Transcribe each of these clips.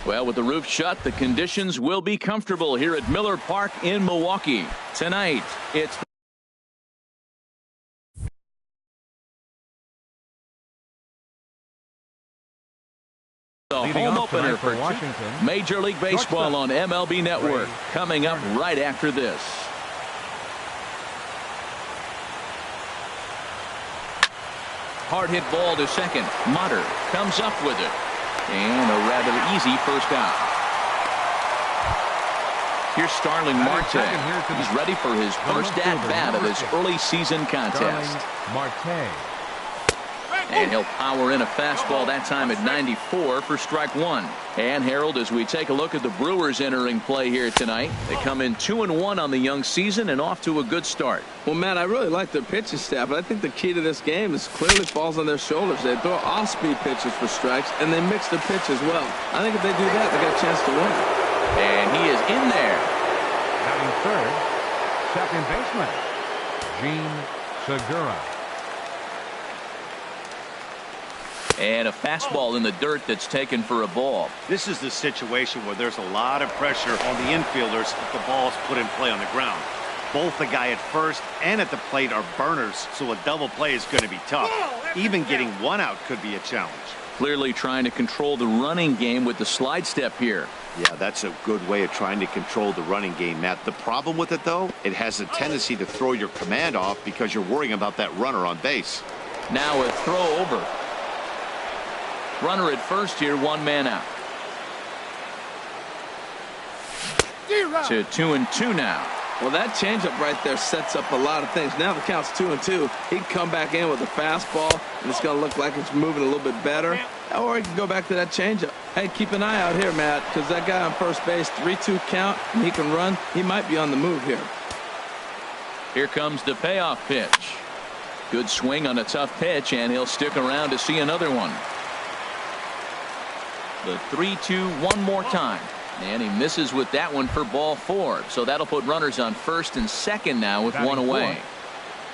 Well, with the roof shut, the conditions will be comfortable here at Miller Park in Milwaukee. Tonight, it's the home opener for Washington. Major League Baseball on MLB Network coming up right after this. Hard hit ball to second. Motter comes up with it. And a rather easy first out. Here's Starling Marte. He's ready for his first at-bat of this early season contest. And he'll power in a fastball that time at 94 for strike one. And Harold, as we take a look at the Brewers entering play here tonight, they come in 2-1 on the young season and off to a good start. Well, Matt, I really like their pitching staff, but I think the key to this game is clearly falls on their shoulders. They throw off-speed pitches for strikes, and they mix their pitch as well. I think if they do that, they got a chance to win. And he is in there. Batting third, second baseman, Gene Segura. And a fastball in the dirt that's taken for a ball. This is the situation where there's a lot of pressure on the infielders if the ball's put in play on the ground. Both the guy at first and at the plate are burners, so a double play is going to be tough. Even getting one out could be a challenge. Clearly trying to control the running game with the slide step here. Yeah, that's a good way of trying to control the running game, Matt. The problem with it, though, it has a tendency to throw your command off because you're worrying about that runner on base. Now a throw over. Runner at first here, one man out. To 2-2 now. Well, that changeup right there sets up a lot of things. Now the count's 2-2. He can come back in with a fastball, and it's going to look like it's moving a little bit better. Or he can go back to that changeup. Hey, keep an eye out here, Matt, because that guy on first base, 3-2 count, and he can run. He might be on the move here. Here comes the payoff pitch. Good swing on a tough pitch, and he'll stick around to see another one. The 3-2 one more time. And he misses with that one for ball four. So that'll put runners on first and second now with one away.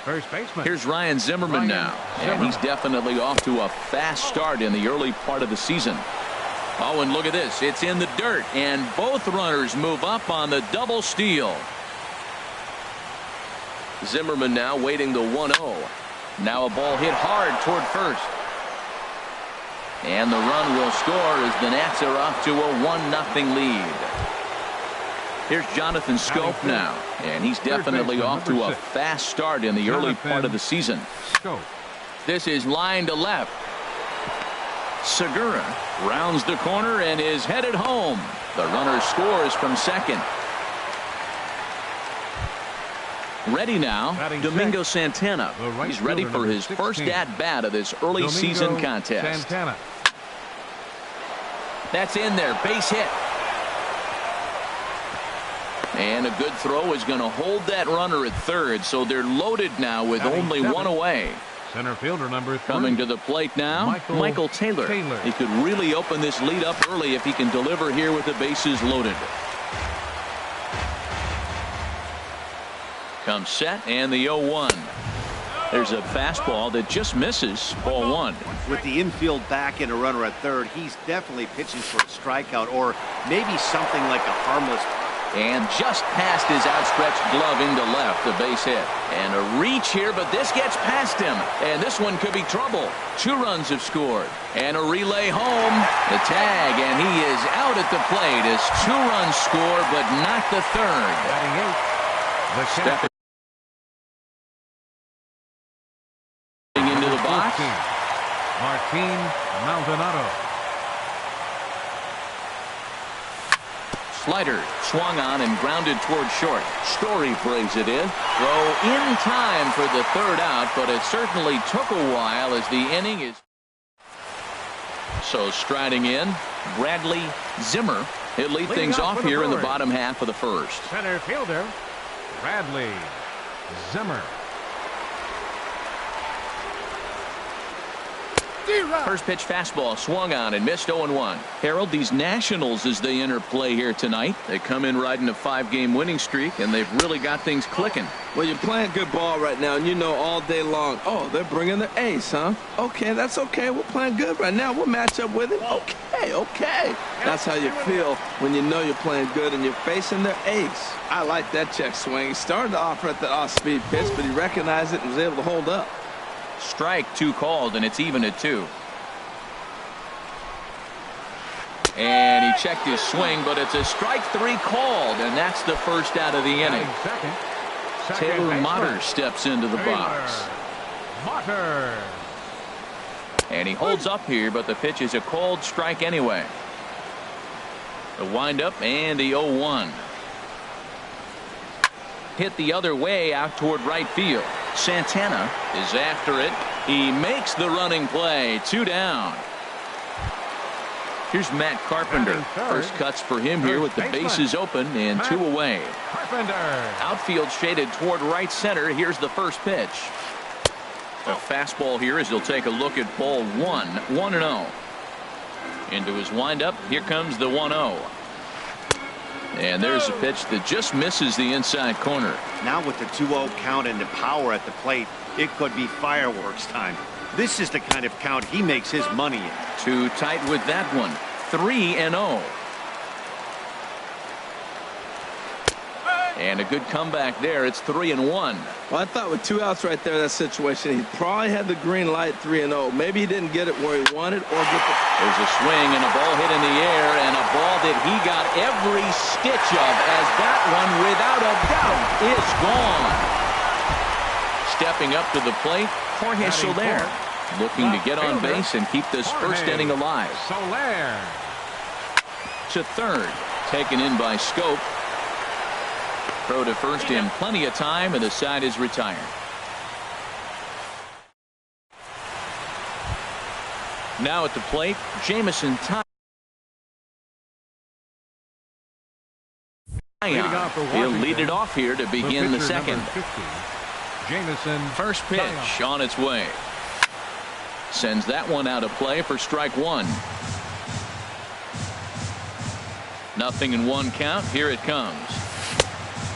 First baseman. Here's Ryan Zimmerman now. And he's definitely off to a fast start in the early part of the season. Oh, and look at this. It's in the dirt. And both runners move up on the double steal. Zimmerman now waiting the 1-0. Now a ball hit hard toward first. And the run will score as the Nats are off to a 1-0 lead. Here's Jonathan Scope now. And he's definitely off to a fast start in the early part of the season. This is line to left. Segura rounds the corner and is headed home. The runner scores from second. Ready now, Domingo Santana. He's ready for his first at-bat of this early season contest. That's in there, base hit. And a good throw is going to hold that runner at third, so they're loaded now with only one away. Center fielder number 3. Coming to the plate now, Michael Taylor. He could really open this lead up early if he can deliver here with the bases loaded. Comes set and the 0-1. There's a fastball that just misses ball one. With the infield back and a runner at third, he's definitely pitching for a strikeout or maybe something like a harmless. And just past his outstretched glove into left, the base hit. And a reach here, but this gets past him. And this one could be trouble. 2 runs have scored. And a relay home. The tag, and he is out at the plate as 2 runs score, but not the third. Batting 8. Into the box. Martin Maldonado. Slider swung on and grounded toward short. Story brings it in. Throw in time for the third out, but it certainly took a while as the inning is. So striding in, Bradley Zimmer. He'll lead things off here in the bottom half of the first. Center fielder, Bradley Zimmer. First pitch fastball swung on and missed 0-1. Harold, these Nationals, as they enter play here tonight, they come in riding a 5-game winning streak, and they've really got things clicking. Well, you're playing good ball right now, and you know all day long, oh, they're bringing the ace, huh? Okay, that's okay. We're playing good right now. We'll match up with it. Okay. That's how you feel when you know you're playing good and you're facing their ace. I like that check swing. He started to offer at the off-speed pitch, but he recognized it and was able to hold up. Strike 2 called, and it's even at 2. And he checked his swing, but it's a strike 3 called, and that's the first out of the inning. Taylor Motter steps into the box. And he holds up here, but the pitch is a called strike anyway. The windup and the 0-1. Hit the other way out toward right field. Santana is after it. He makes the running play. 2 down. Here's Matt Carpenter. First cuts for him here with the bases open and 2 away. Outfield shaded toward right center. Here's the first pitch. A fastball here as he'll take a look at ball 1. 1-0. Into his windup. Here comes the 1-0. And there's a pitch that just misses the inside corner. Now with the 2-0 count and the power at the plate, it could be fireworks time. This is the kind of count he makes his money in. Too tight with that one. 3-0. And a good comeback there. It's 3-1. Well, I thought with 2 outs right there in that situation, he probably had the green light 3-0. Maybe he didn't get it where he wanted or get the... There's a swing and a ball hit in the air, and a ball that he got every stitch of, as that one, without a doubt, is gone. Stepping up to the plate, Jorge Soler, looking to get on base and keep this first inning alive. Soler. To third, taken in by Scope. Throw to first in plenty of time, and the side is retired. Now at the plate, Jamison Tyon. He'll lead it off here to begin the second. First pitch on its way. Sends that one out of play for strike 1. 0-1 count. Here it comes.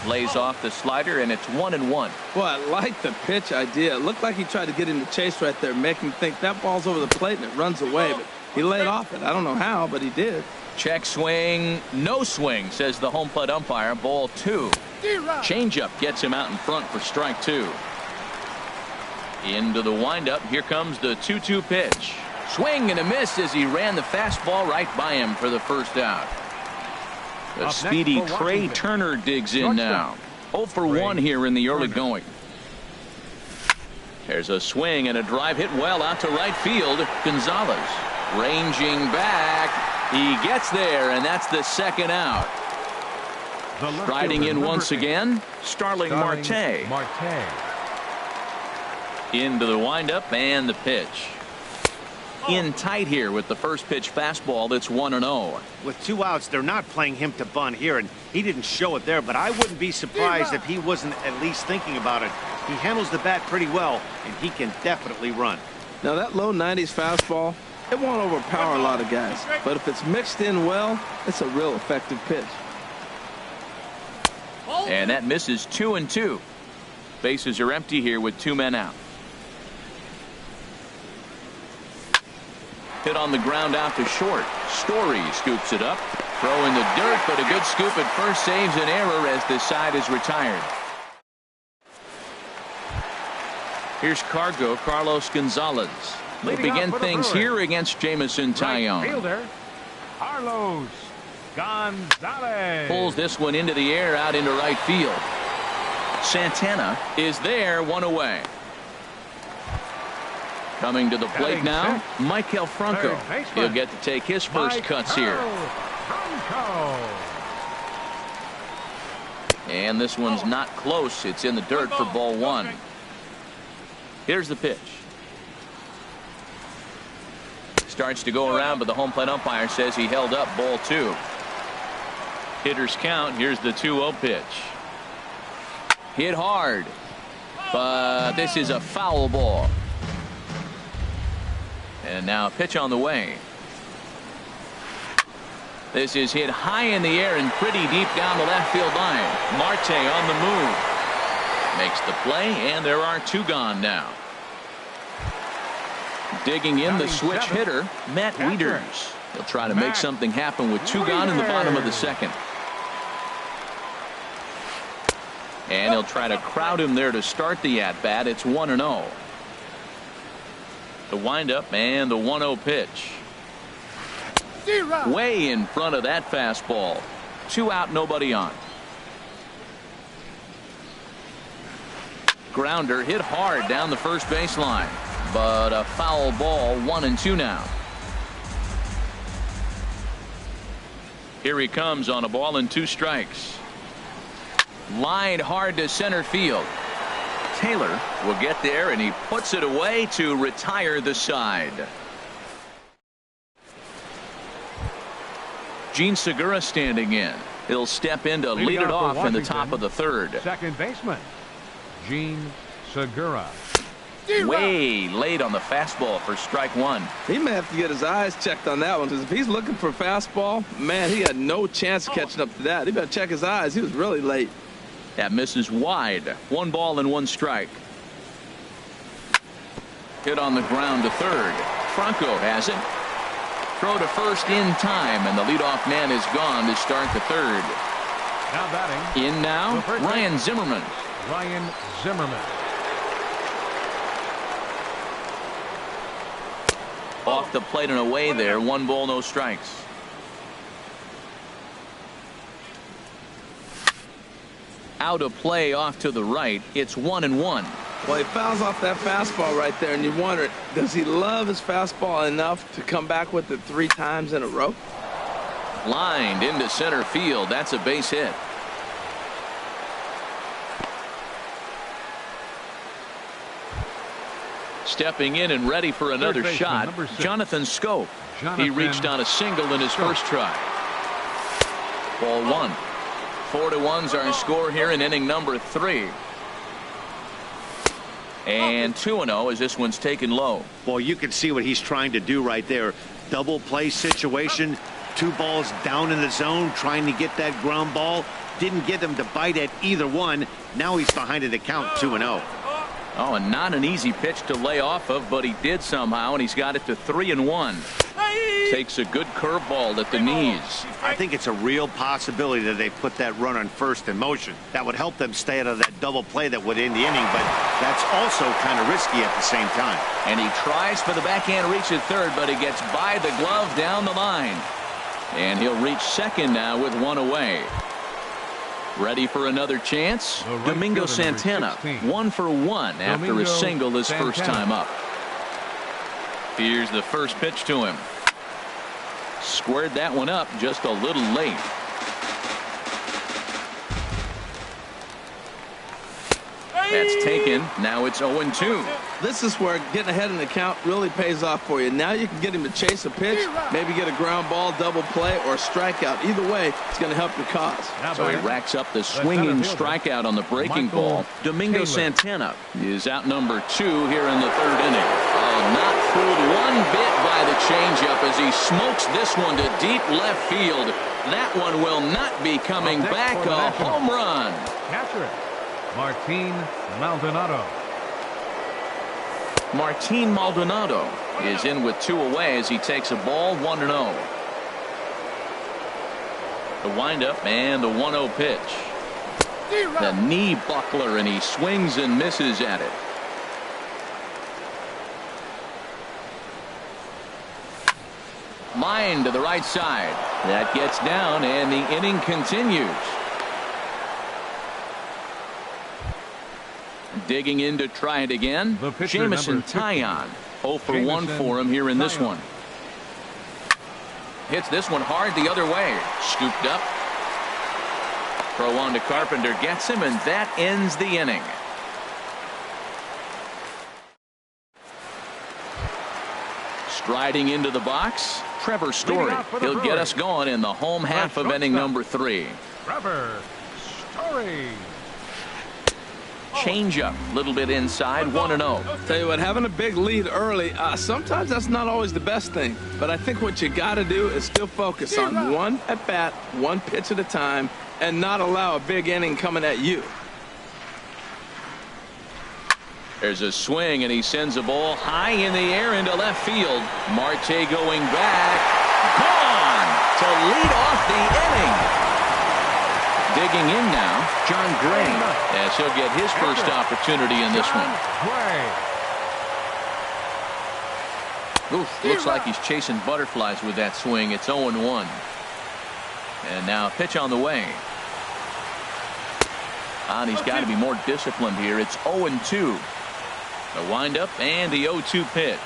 Lays off the slider, and it's 1-1. Well, I like the pitch idea. It looked like he tried to get him to chase right there, make him think that ball's over the plate and it runs away, but he laid off it. I don't know how, but he did. Check swing, no swing, says the home plate umpire. Ball 2. Changeup gets him out in front for strike 2. Into the windup. Here comes the 2-2 pitch. Swing and a miss as he ran the fastball right by him for the first out. The speedy Trey Turner digs in now. 0 for 1 here in the early going. There's a swing and a drive hit well out to right field. Gonzalez ranging back. He gets there, and that's the second out. Striding in once again, Starling Marte. Into the windup and the pitch. In tight here with the first pitch fastball. That's 1-0. With 2 outs, they're not playing him to bunt here, and he didn't show it there, but I wouldn't be surprised if he wasn't at least thinking about it. He handles the bat pretty well, and he can definitely run. Now that low 90s fastball, it won't overpower a lot of guys, but if it's mixed in well, it's a real effective pitch. And that misses 2-2. Bases are empty here with 2 men out. Hit on the ground out to short. Story scoops it up. Throw in the dirt, but a good scoop at first saves an error as the side is retired. Here's Carlos Gonzalez. They'll begin things here against Jamison Tyon. Fielder, Carlos Gonzalez. Pulls this one into the air out into right field. Santana is there, 1 away. Coming to the plate now, Michael Franco. He'll get to take his first cuts here. And this one's not close. It's in the dirt for ball 1. Here's the pitch. Starts to go around, but the home plate umpire says he held up ball 2. Hitters count. Here's the 2-0 pitch. Hit hard, but this is a foul ball. And now a pitch on the way. This is hit high in the air and pretty deep down the left field line. Marte on the move. Makes the play, and there are 2 gone now. Digging in the switch hitter, Matt Wieters. He'll try to make something happen with 2 gone in the bottom of the second. And he'll try to crowd him there to start the at-bat. It's 1-0. The windup and the 1-0 pitch. Way in front of that fastball. 2 out, nobody on. Grounder hit hard down the first baseline, but a foul ball. 1-2 now. Here he comes on a ball and 2 strikes. Lined hard to center field. Taylor will get there, and he puts it away to retire the side. Gene Segura standing in. He'll step in to lead it off in the top of the 3rd. Second baseman, Gene Segura. Way late on the fastball for strike 1. He may have to get his eyes checked on that one, because if he's looking for fastball, man, he had no chance of catching up to that. He better check his eyes. He was really late. That misses wide. 1 ball and 1 strike. Hit on the ground to 3rd. Franco has it. Throw to first in time, and the leadoff man is gone to start the 3rd. Now batting. In now, Ryan Zimmerman. Ryan Zimmerman. Off the plate and away there. 1 ball, no strikes. Out of play off to the right. It's 1-1. Well, he fouls off that fastball right there, and you wonder, does he love his fastball enough to come back with it 3 times in a row? Lined into center field. That's a base hit. Stepping in and ready for another shot, Jonathan Scope. He reached on a single in his first try. Ball 1. 4-1's our score here in inning number 3. And 2-0 as this one's taken low. Well, you can see what he's trying to do right there. Double play situation. 2 balls down in the zone, trying to get that ground ball. Didn't get him to bite at either one. Now he's behind in the count, 2-0. Oh, and not an easy pitch to lay off of, but he did somehow, and he's got it to 3-1. Takes a good curveball at the knees. I think it's a real possibility that they put that run on first in motion. That would help them stay out of that double play that would end the inning, but that's also kind of risky at the same time. And he tries for the backhand reach at 3rd, but he gets by the glove down the line. And he'll reach 2nd now with 1 away. Ready for another chance? Domingo Santana, 1 for 1 after a single his first time up. Here's the first pitch to him. Squared that one up just a little late. That's taken. Now it's 0-2. This is where getting ahead in the count really pays off for you. Now you can get him to chase a pitch, maybe get a ground ball, double play, or a strikeout. Either way, it's going to help your cause. So he racks up the swinging strikeout on the breaking ball. Domingo Santana is out number 2 here in the 3rd inning. Oh, not fooled one bit by the changeup as he smokes this one to deep left field. That one will not be coming back. A home run. Catcher it. Martin Maldonado. Martin Maldonado is in with 2 away as he takes a ball. 1-0. The windup and the 1-0 pitch. The knee buckler, and he swings and misses at it. Line to the right side. That gets down, and the inning continues. Digging in to try it again. Jamison Taillon. 0 for 1 for him here in this one. Hits this one hard the other way. Scooped up. Throw on to Carpenter, gets him, and that ends the inning. Striding into the box, Trevor Story. He'll get us going in the home half of inning number 3. Trevor Story. changeup. A little bit inside, 1-0. Tell you what, having a big lead early, sometimes that's not always the best thing. But I think what you got to do is still focus on one at-bat, one pitch at a time, and not allow a big inning coming at you. There's a swing, and he sends a ball high in the air into left field. Marte going back. Gone to lead off the inning. Digging in now, John Gray, as he'll get his first opportunity in this one. Oof, looks like he's chasing butterflies with that swing. It's 0-1. And now a pitch on the way. And he's got to be more disciplined here. It's 0-2. The windup and the 0-2 pitch.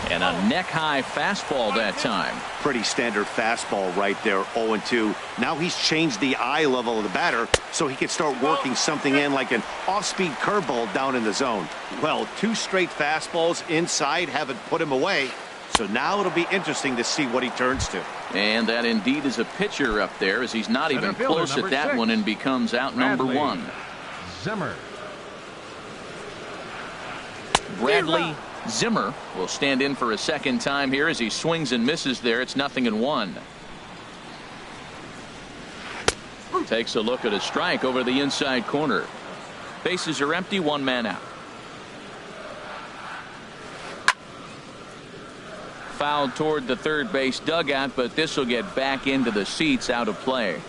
And a neck-high fastball that time. Pretty standard fastball right there, 0-2. Now he's changed the eye level of the batter so he can start working something in like an off-speed curveball down in the zone. Well, 2 straight fastballs inside haven't put him away. So now it'll be interesting to see what he turns to. And that indeed is a pitcher up there, as he's not even close at that one and becomes out number 1. Zimmer. Bradley Zimmer will stand in for a second time here as he swings and misses there. It's 0-1. Takes a look at a strike over the inside corner. Bases are empty, 1 man out. Fouled toward the third base dugout, but this will get back into the seats, out of play.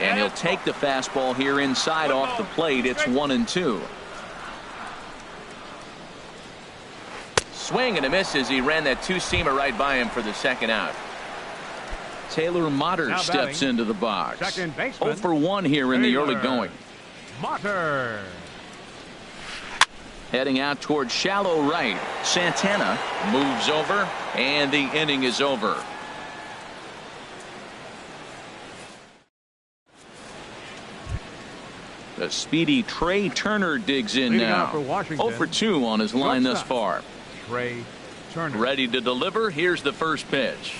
And he'll take the fastball here inside off the plate. It's 1-2. Swing and a miss as he ran that 2-seamer right by him for the second out. Taylor Motter steps into the box. 0-for-1 here in the early going. Motter. Heading out towards shallow right. Santana moves over, and the inning is over. The speedy Trey Turner digs in now. 0-for-2 on his line thus far. Trey Turner. Ready to deliver. Here's the first pitch.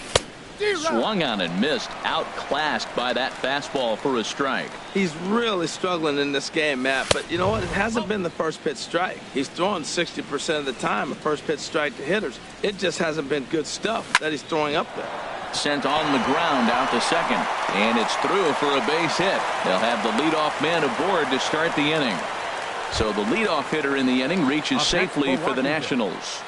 Swung on and missed. Outclassed by that fastball for a strike. He's really struggling in this game, Matt. But you know what? It hasn't been the first pitch strike. He's throwing 60% of the time a first pitch strike to hitters. It just hasn't been good stuff that he's throwing up there. Sent on the ground out to second. And it's through for a base hit. They'll have the leadoff man aboard to start the inning. So the leadoff hitter in the inning reaches safely for the Nationals.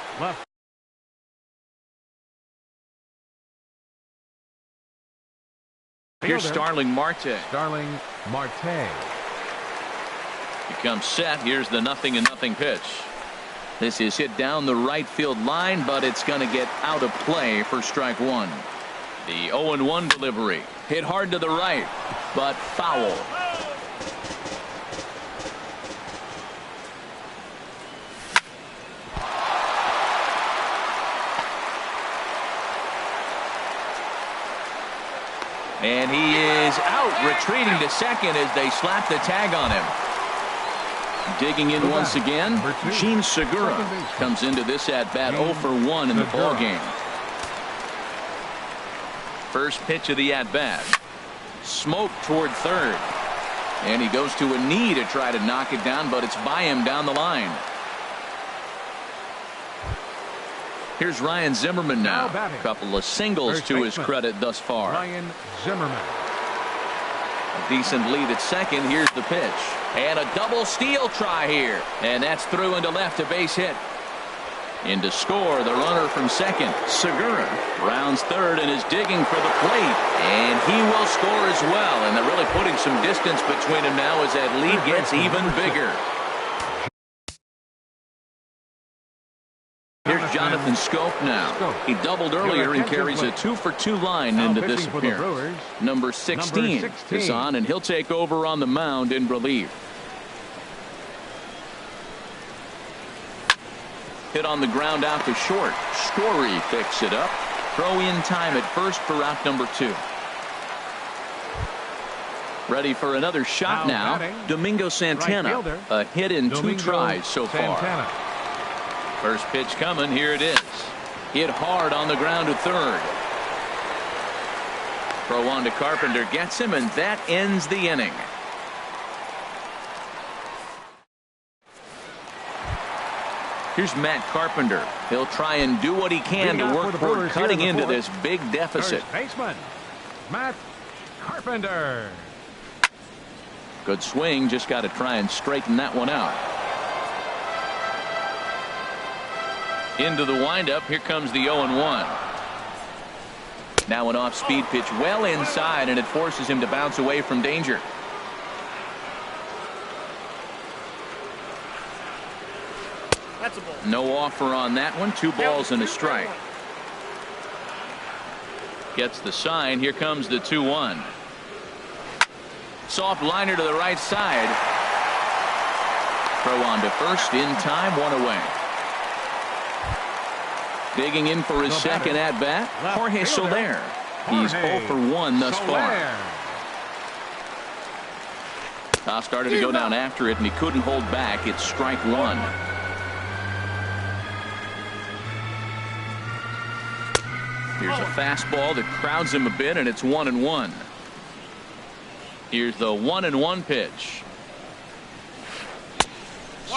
Here's Starling Marte. Starling Marte. He comes set. Here's the 0-0 pitch. This is hit down the right field line, but it's going to get out of play for strike 1. The 0-1 delivery. Hit hard to the right, but foul. And he is out, retreating to second as they slap the tag on him. Digging in once again, Gene Segura comes into this at-bat 0-for-1 in the ballgame. First pitch of the at-bat. Smoke toward third. And he goes to a knee to try to knock it down, but it's by him down the line. Here's Ryan Zimmerman now. A couple of singles to his credit thus far. Ryan Zimmerman. A decent lead at second. Here's the pitch. And a double steal try here. And that's through into left, a base hit. In to score, the runner from second. Segura rounds third and is digging for the plate. And he will score as well. And they're really putting some distance between them now as that lead gets even bigger. Here's Jonathan Scope now. He doubled earlier and carries a 2-for-2 line into this appearance. Number 16 is on, and he'll take over on the mound in relief. Hit on the ground out to short. Story picks it up. Throw in time at first for out number 2. Ready for another shot now. Domingo Santana. A hit in 2 tries so far. First pitch coming. Here it is. Hit hard on the ground to third. Throw on to Carpenter, gets him, and that ends the inning. Here's Matt Carpenter. He'll try and do what he can to work toward cutting into this big deficit. First baseman, Matt Carpenter. Good swing, just got to try and straighten that one out. Into the windup, here comes the 0-1. Now an off-speed pitch well inside, and it forces him to bounce away from danger. No offer on that one. 2 balls and a strike. Gets the sign. Here comes the 2-1. Soft liner to the right side. Throw on to first in time. 1 away. Digging in for his second at bat, Jorge Soler. He's 0 for 1 thus far. Toss started to go down after it, and he couldn't hold back. It's strike 1. Here's a fastball that crowds him a bit, and it's 1-1. Here's the 1-1 pitch.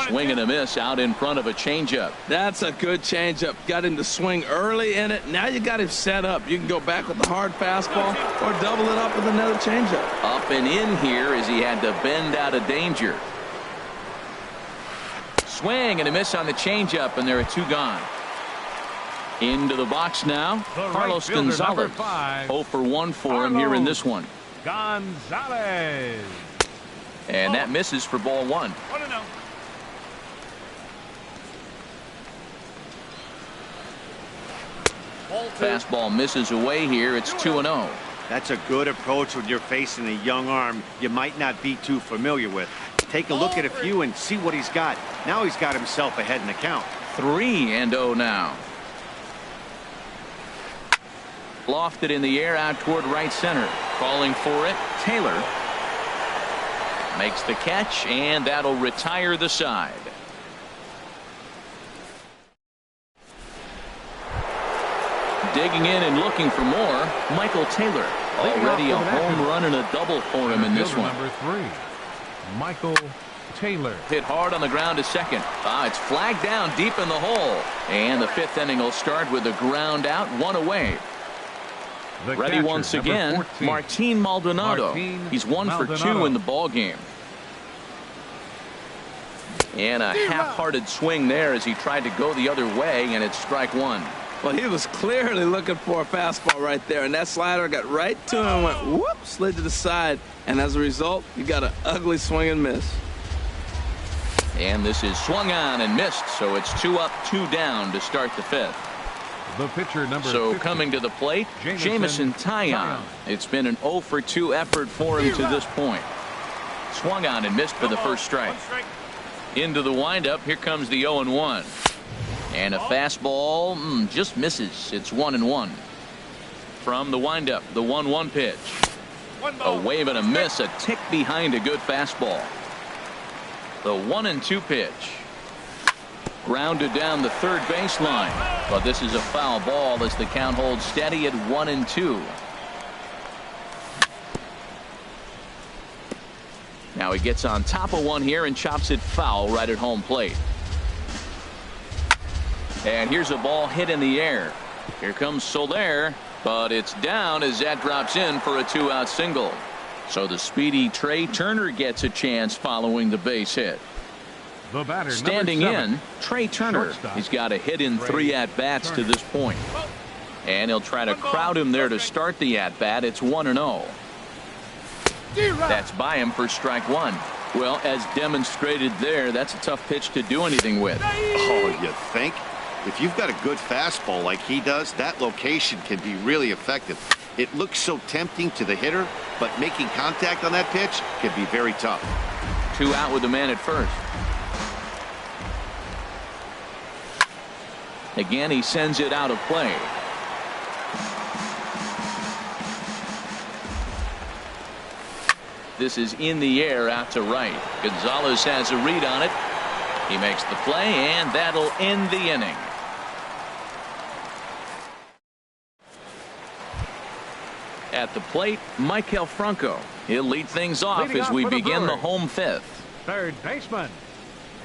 Swing and a miss out in front of a changeup. That's a good changeup. Got him to swing early in it. Now you got him set up. You can go back with the hard fastball or double it up with another changeup. Up and in here as he had to bend out of danger. Swing and a miss on the changeup, and there are 2 gone. Into the box now, Carlos Gonzalez. 0 for 1 for him here in this one. Gonzalez. And that misses for ball 1. Fastball misses away here. It's 2-0. That's a good approach when you're facing a young arm you might not be too familiar with. Take a look at a few and see what he's got. Now he's got himself ahead in the count. 3-0 now. Lofted in the air out toward right center. Calling for it, Taylor. Makes the catch, and that'll retire the side. Digging in and looking for more, Michael Taylor. Already a home run and a double for him in this one. Number 3, Michael Taylor. Hit hard on the ground to second. It's flagged down deep in the hole. And the 5th inning will start with a ground out, 1 away. The Ready catcher, once number again, 14, Martin Maldonado. He's 1 for 2 in the ball game. And a half-hearted swing there as he tried to go the other way, and it's strike 1. Well, he was clearly looking for a fastball right there, and that slider got right to him and went whoop, slid to the side, and as a result, you got an ugly swing and miss. And this is swung on and missed, so it's 2 up, 2 down to start the 5th. The pitcher, number So 50, coming to the plate, Jamison Taillon. It's been an 0 for 2 effort for him to this point. Swung on and missed for the first strike. Into the windup, here comes the 0-1. And a fastball just misses. It's 1-1. From the windup, the 1-1 pitch. A wave and a miss, a tick behind a good fastball. The 1-2 pitch. Grounded down the third baseline. But this is a foul ball as the count holds steady at 1-2. Now he gets on top of one here and chops it foul right at home plate. And here's a ball hit in the air. Here comes Soler, but it's down as that drops in for a 2-out single. So the speedy Trey Turner gets a chance following the base hit. the batter, Standing in, Trey Turner. Shortstop. He's got a hit in 3 at-bats to this point. And he'll try to crowd him there to start the at-bat. It's 1-0. That's by him for strike 1. Well, as demonstrated there, that's a tough pitch to do anything with. Oh, you think? If you've got a good fastball like he does, that location can be really effective. It looks so tempting to the hitter, but making contact on that pitch can be very tough. 2 out with the man at first. Again, he sends it out of play. This is in the air out to right. Gonzalez has a read on it. He makes the play, and that'll end the inning. At the plate, Michael Franco. He'll lead things off Leading as off we for the begin the Brewers. home fifth. Third baseman,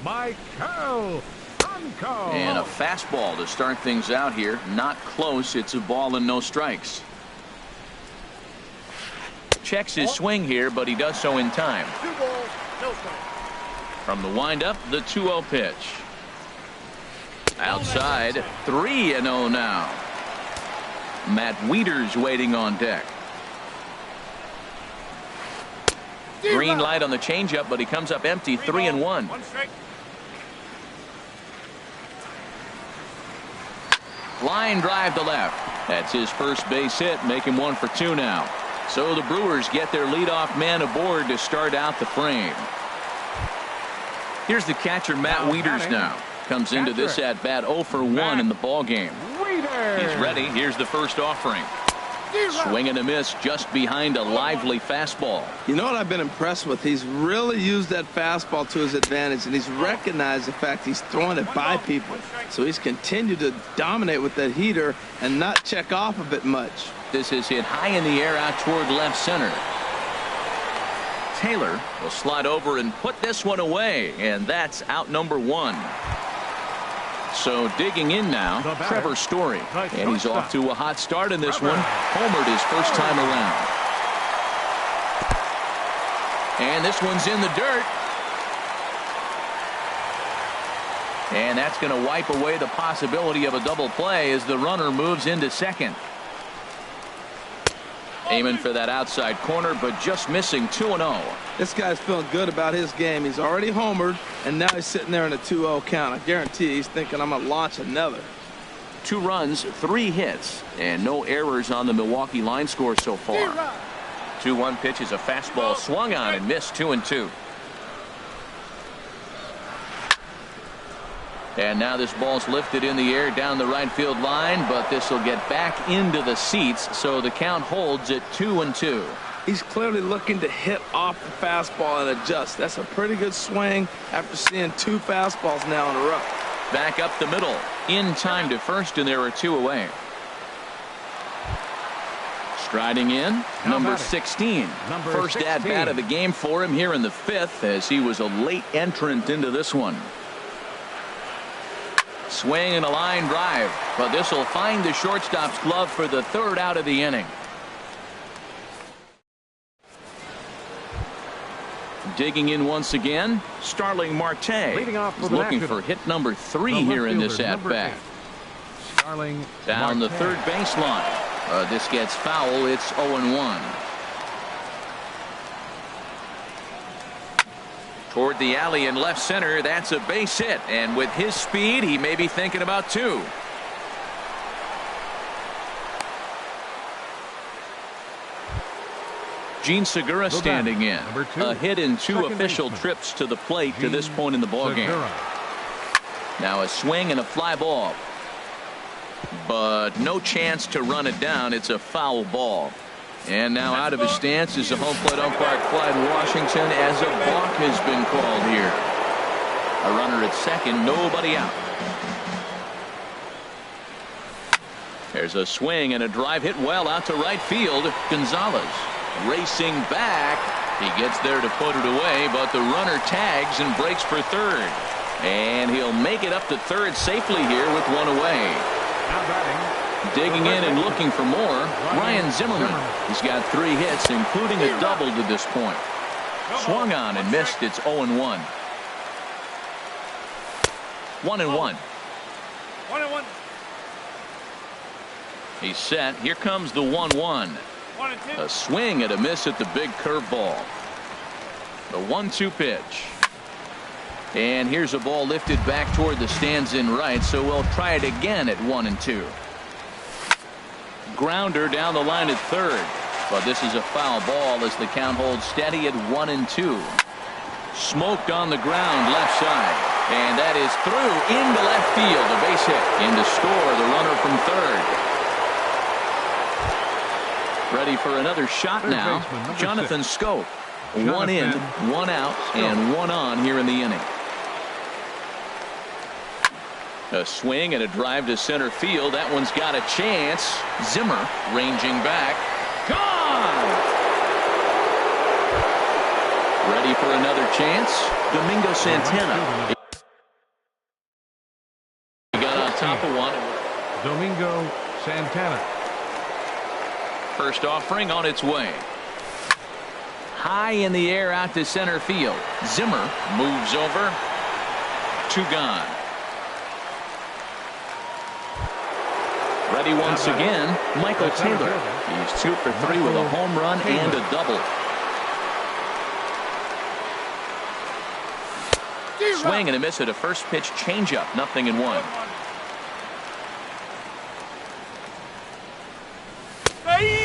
Michael Franco. And a fastball to start things out here. Not close. It's a ball and no strikes. Checks his swing here, but he does so in time. 2 balls, no strikes. From the windup, the 2-0 pitch. Outside, 3-0 now. Matt Wieters waiting on deck. Green light on the changeup, but he comes up empty. 3-1. 1 strike. Line drive to left. That's his first base hit, make him 1 for 2 now. So the Brewers get their leadoff man aboard to start out the frame. Here's the catcher, Matt Wieters now. Comes into this at bat 0 for 1 in the ball game. He's ready. Here's the first offering. Swing and a miss just behind a lively fastball. You know what I've been impressed with? He's really used that fastball to his advantage, and he's recognized the fact he's throwing it by people. So he's continued to dominate with that heater and not check off a bit much. This is hit high in the air out toward left center. Taylor will slide over and put this one away, and that's out number 1. So digging in now, Trevor Story, and he's off to a hot start in this one. Homered his first time around. And this one's in the dirt. And that's going to wipe away the possibility of a double play as the runner moves into second. Aiming for that outside corner, but just missing. 2-0. This guy's feeling good about his game. He's already homered, and now he's sitting there in a 2-0 count. I guarantee he's thinking, I'm going to launch another. 2 runs, 3 hits, and no errors on the Milwaukee line score so far. 2-1 pitch is a fastball swung on and missed. 2-2. And now this ball's lifted in the air down the right field line, but this will get back into the seats, so the count holds at 2-2. He's clearly looking to hit off the fastball and adjust. That's a pretty good swing after seeing 2 fastballs now in a row. Back up the middle, in time to first, and there are 2 away. Striding in, number 16. First at bat of the game for him here in the 5th, as he was a late entrant into this one. Swing and a line drive, but this will find the shortstop's glove for the 3rd out of the inning. Digging in once again, Starling Marte. Leading off for He's the looking Nationals. for hit number 3 here in this at bat. Starling Down the Marte. 3rd baseline. This gets foul. It's 0-1. Toward the alley in left center. That's a base hit, and with his speed, he may be thinking about 2. Gene Segura standing in. Number 2. A hit in 2 Second official baseman. trips to the plate to this point in the ball game. Segura. Now a swing and a fly ball, but no chance to run it down. It's a foul ball. And now out of his stance is the home plate umpire Clyde Washington, as a balk has been called here. A runner at second, nobody out. There's a swing and a drive hit well out to right field. Gonzalez racing back. He gets there to put it away, but the runner tags and breaks for 3rd. And he'll make it up to 3rd safely here with 1 away. Now batting. Digging in and looking for more, Ryan Zimmerman. He's got 3 hits, including a double to this point. Swung on and missed. It's 0-1. 1-1. 1-1. He's set. Here comes the 1-1. 1-2. A swing and a miss at the big curveball. The 1-2 pitch. And here's a ball lifted back toward the stands in right, so we'll try it again at 1-2. Grounder down the line at 3rd, but this is a foul ball as the count holds steady at 1-2. Smoked on the ground left side, and that is through into left field. A base hit in to score the runner from 3rd. Ready for another shot Third now. baseman, number Jonathan 6. Scope. 1 in, 1 out, and 1 on here in the inning. A swing and a drive to center field. That one's got a chance. Zimmer ranging back. Gone! Ready for another chance? Domingo Santana. He got on top of one. Domingo Santana. First offering on its way. High in the air out to center field. Zimmer moves over. 2 gone. Ready once again, Michael Taylor. He's 2 for 3 with a home run and a double. Swing and a miss at a first pitch changeup. 0-1.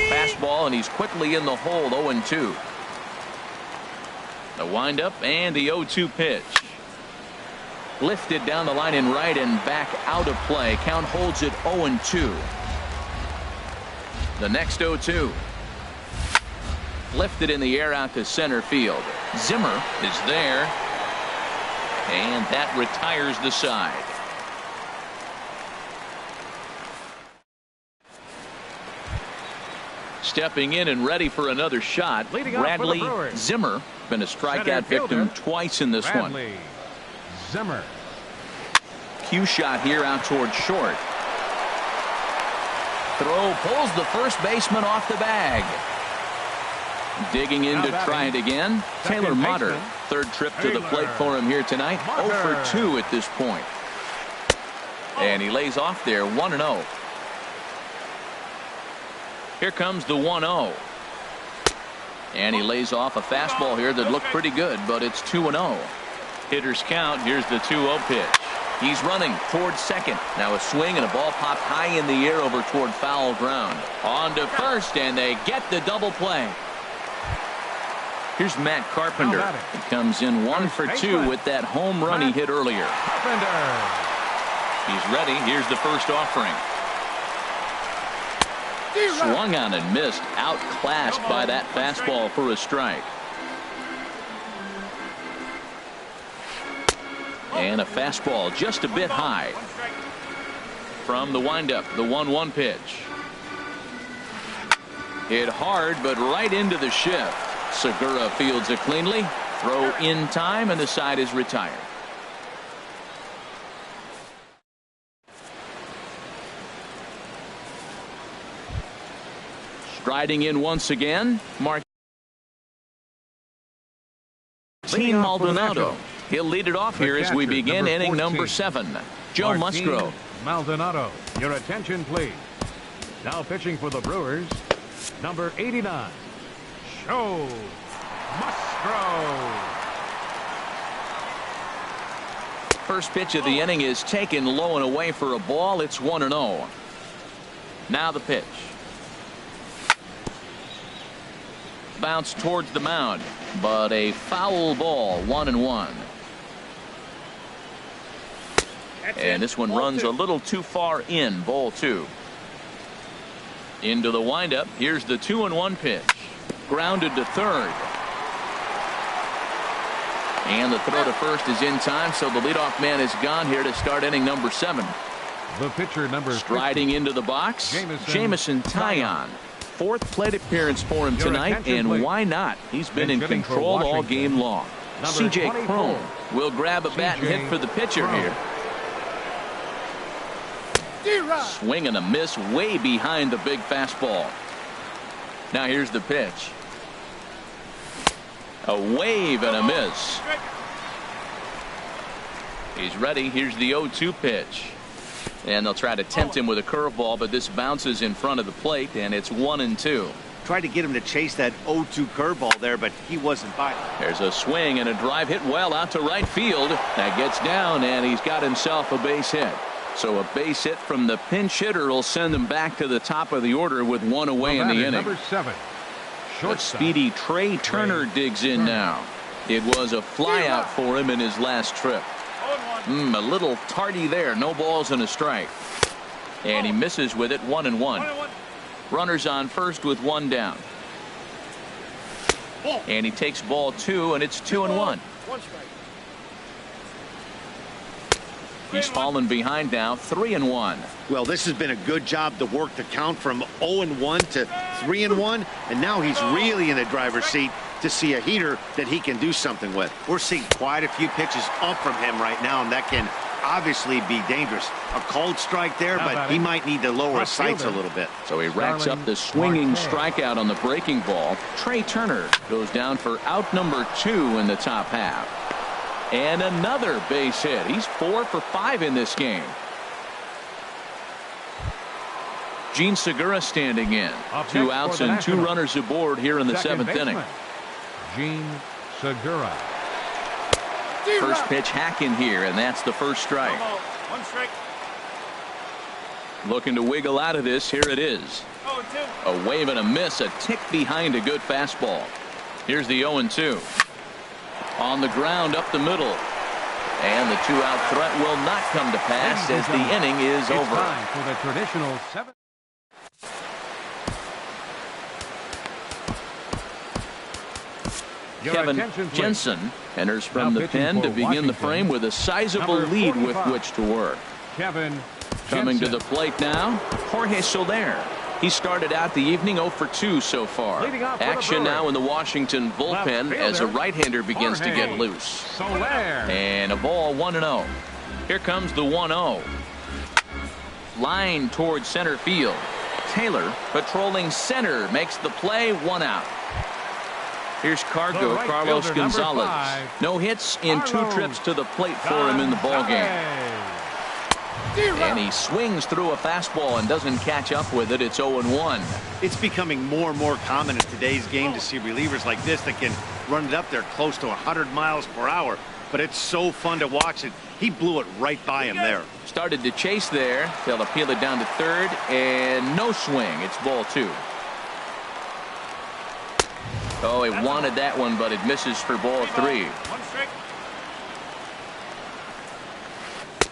Fastball, and he's quickly in the hole. 0-2. The windup and the 0-2 pitch. Lifted down the line in right and back out of play. Count holds it 0-2. The next 0-2. Lifted in the air out to center field. Zimmer is there. And that retires the side. Stepping in and ready for another shot. Bradley Zimmer. Been a strikeout victim twice in this one. Zimmer. Cue shot here out towards short. Throw pulls the first baseman off the bag. Digging in to try it again. Taylor Motter. Third trip to the plate for him here tonight. 0 for 2 at this point. And he lays off there 1-0. Here comes the 1-0. And he lays off a fastball here that looked pretty good, but it's 2-0. Hitters count. Here's the 2-0 pitch. He's running towards second. Now a swing and a ball popped high in the air over toward foul ground. On to first, and they get the double play. Here's Matt Carpenter. He comes in 1 for 2 with that home run he hit earlier. He's ready. Here's the first offering. Swung on and missed. Outclassed by that fastball for a strike. And a fastball just a bit high. From the windup, the 1-1 pitch. Hit hard, but right into the shift. Segura fields it cleanly. Throw in time, and the side is retired. Striding in once again, Martin Maldonado. He'll lead it off here as we begin inning number 7. Joe Musgrove. Maldonado, your attention, please. Now pitching for the Brewers, number 89, Joe Musgrove. First pitch of the inning is taken low and away for a ball. It's 1-0. Now the pitch. Bounce towards the mound, but a foul ball. 1-1. And this one runs a little too far in. Ball 2. Into the windup. Here's the 2-1 pitch. Grounded to third. And the throw to first is in time, so the leadoff man is gone here to start inning number 7. The pitcher number striding 50, into the box, Jameson Taillon. 4th plate appearance for him tonight, and why not? He's been in control all game long. C.J. Cron will grab a bat and hit for the pitcher here. Swing and a miss way behind the big fastball. Now here's the pitch. A wave and a miss. He's ready. Here's the 0-2 pitch. And they'll try to tempt him with a curveball, but this bounces in front of the plate, and it's 1-2. Tried to get him to chase that 0-2 curveball there, but he wasn't biting. There's a swing and a drive hit well out to right field. That gets down, and he's got himself a base hit. So a base hit from the pinch hitter will send him back to the top of the order with 1 away in the inning. Number 7. The speedy Trey Turner digs in now. It was a flyout for him in his last trip. A little tardy there. No balls and a strike. And he misses with it. 1-1. Runners on first with 1 down. And he takes ball 2, and it's 2-1. He's fallen behind now, 3-1. Well, this has been a good job to work the count from 0-1 to 3-1, and now he's really in the driver's seat to see a heater that he can do something with. We're seeing quite a few pitches up from him right now, and that can obviously be dangerous. A cold strike there, but he might need to lower his sights a little bit. So he racks up the swinging strikeout on the breaking ball. Trey Turner goes down for out number 2 in the top half. And another base hit. He's 4 for 5 in this game. Gene Segura standing in. 2 outs and 2 runners aboard here in the 7th inning. Gene Segura. First pitch hacking here, and that's the first strike. 1 strike. Looking to wiggle out of this. Here it is. 0-2. A wave and a miss, a tick behind a good fastball. Here's the 0-2. On the ground up the middle. And the 2-out threat will not come to pass as the inning is It's over. time for the traditional 7th. Your Kevin attention, please. Jensen enters from Now the pitching pen for to begin the Washington, frame with a sizable number lead with 45. which to work. Kevin Coming to Jensen. the plate now, Jorge Soler. He started out the evening 0 for 2 so far. Leading off for the Action now Brewers. in the Washington bullpen Left as a fielder, right-hander begins to Jorge get loose. Soler. And a ball 1-0. Here comes the 1-0. Line towards center field. Taylor patrolling center makes the play, 1 out. Here's Cargo, The right Carlos fielder, number Gonzalez. 5, No hits in 2 Carlos trips to the plate for him in the ball game. And he swings through a fastball and doesn't catch up with it. It's 0-1. It's becoming more and more common in today's game to see relievers like this that can run it up there close to 100 miles per hour. But it's so fun to watch it. He blew it right by him there. Started to chase there. They'll appeal it down to third, and no swing. It's ball 2. Oh, he wanted that one, but it misses for ball 3. 1 strike.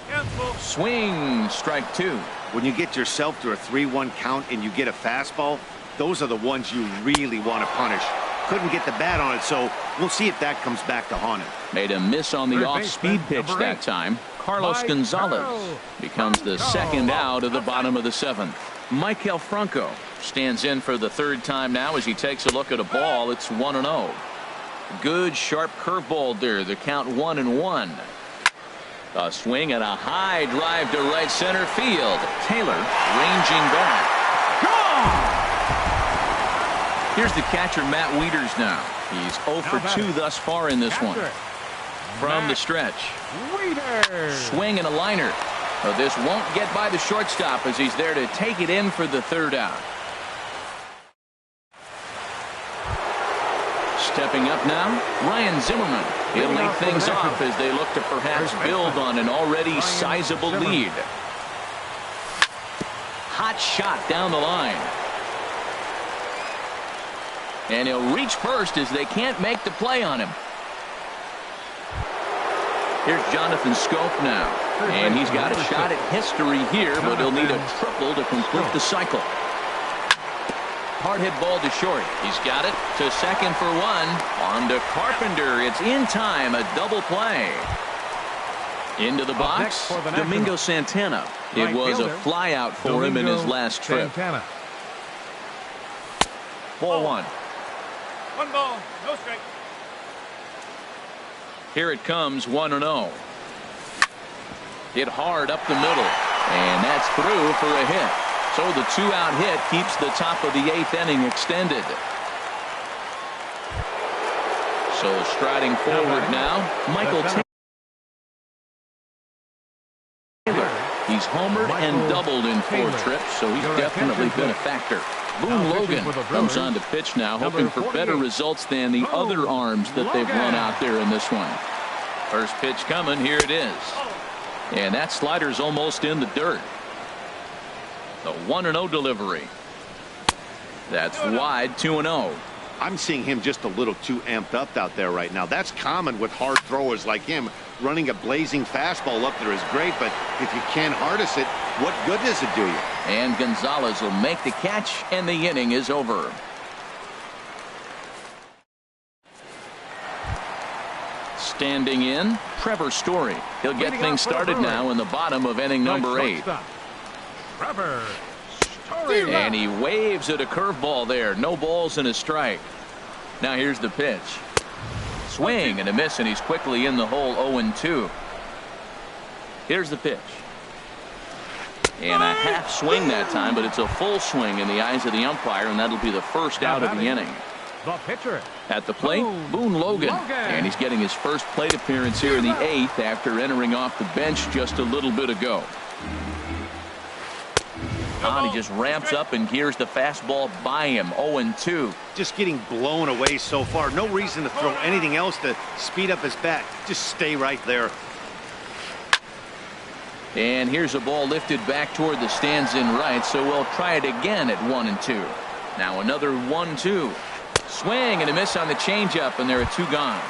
Cancel. Swing, strike 2. When you get yourself to a 3-1 count and you get a fastball, those are the ones you really want to punish. Couldn't get the bat on it, so we'll see if that comes back to haunt him. Made a miss on the Third off-speed baseman, pitch number that 8. time. Carlos Mike Gonzalez Franco. becomes the second out of the bottom of the 7th. Michael Franco stands in for the 3rd time now as he takes a look at a ball. It's 1-0. Good sharp curveball there. The count 1-1. A swing and a high drive to right center field. Taylor ranging back. Gone! Here's the catcher, Matt Wieters now. He's 0 for 2 thus far in this one. From the stretch. Wieters. Swing and a liner. But this won't get by the shortstop as he's there to take it in for the 3rd out. Stepping up now, Ryan Zimmerman. He'll lead things off as they look to perhaps build on an already sizable lead. Hot shot down the line. And he'll reach first as they can't make the play on him. Here's Jonathan Scope now. And he's got a shot at history here, but he'll need a triple to complete the cycle. Hard hit ball to short. He's got it to second for 1. On to Carpenter. It's in time. A double play. Into the box, Domingo Santana. It was a fly out for him in his last trip. Ball 1. 1 ball, no strike. Here it comes, 1-0. Hit hard up the middle, and that's through for a hit. So the 2-out hit keeps the top of the 8th inning extended. So striding forward now, Michael Taylor. He's homered and doubled in 4 trips, so he's definitely been a factor. Boone Logan comes on to pitch now, hoping for better results than the other arms that they've run out there in this one. First pitch coming, here it is. And that slider's almost in the dirt. The 1-0 delivery. That's wide, 2-0. I'm seeing him just a little too amped up out there right now. That's common with hard throwers like him. Running a blazing fastball up there is great, but if you can't harness it, what good does it do you? And Gonzalez will make the catch, and the inning is over. Standing in, Trevor Story. He'll get things started now in the bottom of inning number 8. Trevor Story. And he waves at a curveball there. No balls and a strike. Now here's the pitch. Swing and a miss, and he's quickly in the hole. 0-2. Here's the pitch. And a half swing that time, but it's a full swing in the eyes of the umpire, and that'll be the first out of the inning. The pitcher. At the plate, Boone Logan. And he's getting his first plate appearance here in the 8th after entering off the bench just a little bit ago. He just ramps up and gears the fastball by him. 0-2. Just getting blown away so far. No reason to throw anything else to speed up his bat. Just stay right there. And here's a ball lifted back toward the stands in right, so we'll try it again at 1-2. Now another 1-2. Swing and a miss on the changeup, and there are 2 gone.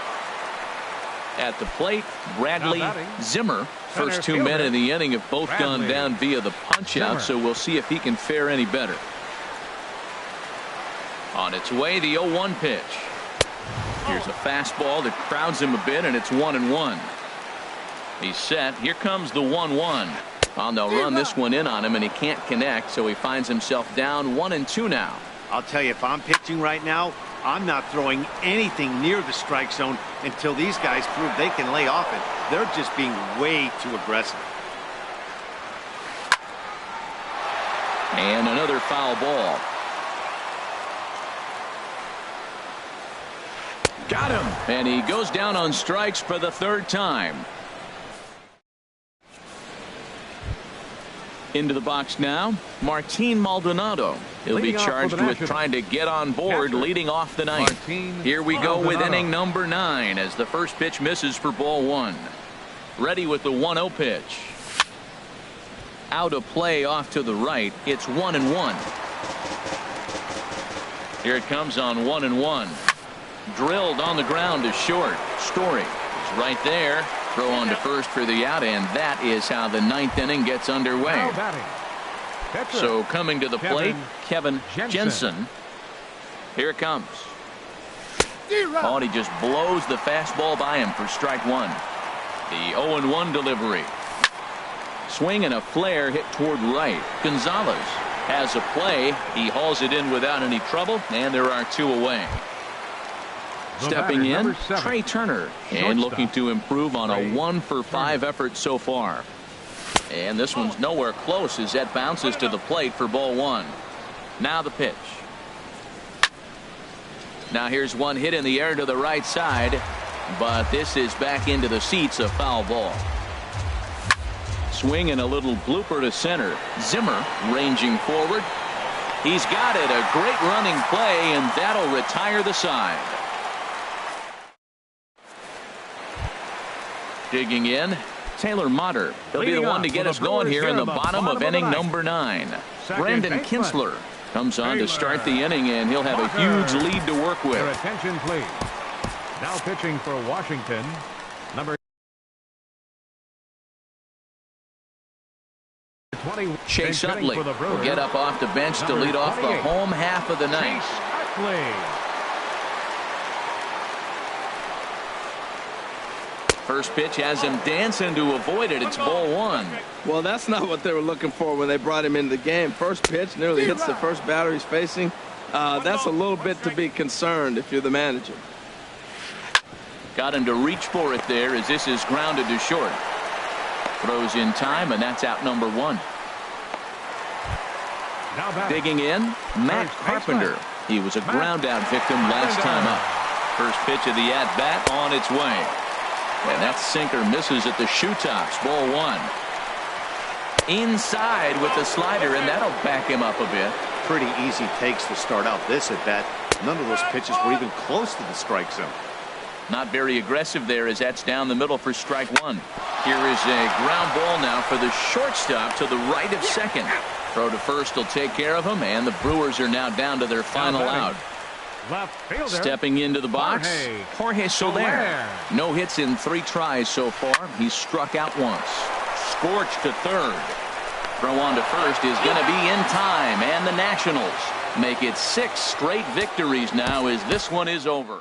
At the plate, Bradley Zimmer. First 2 men in the inning have both gone down via the punch-out, so we'll see if he can fare any better. On its way, the 0-1 pitch. Here's a fastball that crowds him a bit, and it's 1-1. He's set. Here comes the 1-1. They'll run this one in on him, and he can't connect, so he finds himself down 1-2 now. I'll tell you, if I'm pitching right now, I'm not throwing anything near the strike zone until these guys prove they can lay off it. They're just being way too aggressive. And another foul ball. Got him. And he goes down on strikes for the 3rd time. Into the box now, Martin Maldonado. He'll be charged with trying to get on board leading off the 9th. Here we go with inning number 9 as the first pitch misses for ball 1. Ready with the 1-0 pitch. Out of play off to the right. It's 1-1. Here it comes on 1-1. Drilled on the ground to short. Story is right there. Throw on to first for the out, and that is how the 9th inning gets underway. So coming to the plate, Kevin Jensen. Here it comes. And he just blows the fastball by him for strike 1. The 0-1 delivery. Swing and a flare hit toward right. Gonzalez has a play. He hauls it in without any trouble, and there are 2 away. Stepping in, Trey Turner, and looking to improve on a 1-for-5 effort so far. And this one's nowhere close as that bounces to the plate for ball 1. Now the pitch. Now here's one hit in the air to the right side, but this is back into the seats, a foul ball. Swing and a little blooper to center. Zimmer ranging forward. He's got it. A great running play, and that'll retire the side. Digging in, Taylor Motter. He'll be the one to get us going here in the bottom of inning number 9. Brandon Kinsler comes on to start the inning, and he'll have a huge lead to work with. Your attention, please. Now pitching for Washington, number 20. Chase Utley will get up off the bench to lead off the home half of the ninth. First pitch has him dancing to avoid it. It's ball 1. Well, that's not what they were looking for when they brought him into the game. First pitch nearly hits the first batter he's facing. That's a little bit to be concerned if you're the manager. Got him to reach for it there as this is grounded to short. Throws in time, and that's out number 1. Digging in, Matt Carpenter. He was a ground out victim last time up. First pitch of the at-bat on its way. And that sinker misses at the shoe tops. Ball 1. Inside with the slider, and that'll back him up a bit. Pretty easy takes to start out this at-bat. None of those pitches were even close to the strike zone. Not very aggressive there as that's down the middle for strike 1. Here is a ground ball now for the shortstop to the right of second. Throw to first will take care of him, and the Brewers are now down to their final out. Stepping into the box, Jorge Soler. No hits in 3 tries so far. He's struck out once. Scorched to third. Throw on to first is going to be in time, and the Nationals make it 6 straight victories now as this one is over.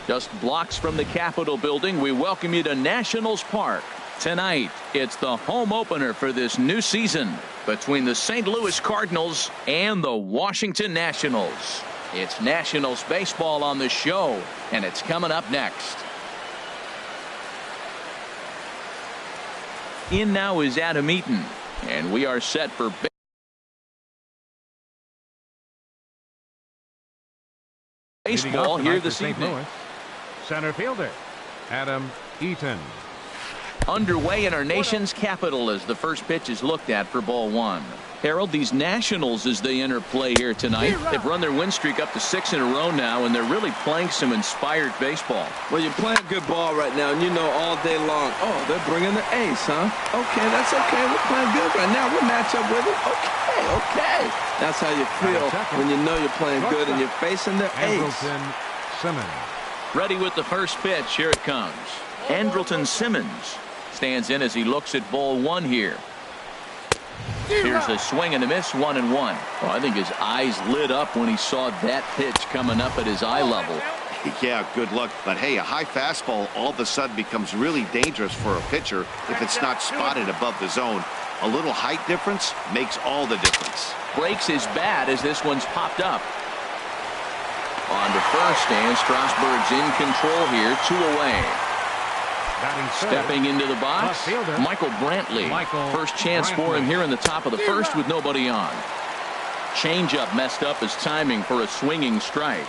Just blocks from the Capitol building, we welcome you to Nationals Park. Tonight, it's the home opener for this new season between the St. Louis Cardinals and the Washington Nationals. It's Nationals baseball on the show, and it's coming up next. In now is Adam Eaton, and we are set for baseball here this evening. Louis, center fielder Adam Eaton. Underway in our nation's capital as the first pitch is looked at for ball one. Harold, these Nationals, as they enter play here tonight, they've run their win streak up to 6 in a row now, and they're really playing some inspired baseball. Well, you're playing good ball right now, and you know all day long, oh, they're bringing the ace, huh? Okay, that's okay. We're playing good right now. We'll match up with it. Okay. That's how you feel when you know you're playing good and you're facing the ace. Simmons. Ready with the first pitch. Here it comes. Andrelton Simmons stands in as he looks at ball one here. Here's a swing and a miss, 1-1. Oh, I think his eyes lit up when he saw that pitch coming up at his eye level. Yeah, good luck. But hey, a high fastball all of a sudden becomes really dangerous for a pitcher if it's not spotted above the zone. A little height difference makes all the difference. Breaks his bat as this one's popped up. On to first, and Strasburg's in control here, 2 away. Stepping into the box, Michael Brantley. First chance for him here in the top of the first with nobody on. Changeup messed up his timing for a swinging strike.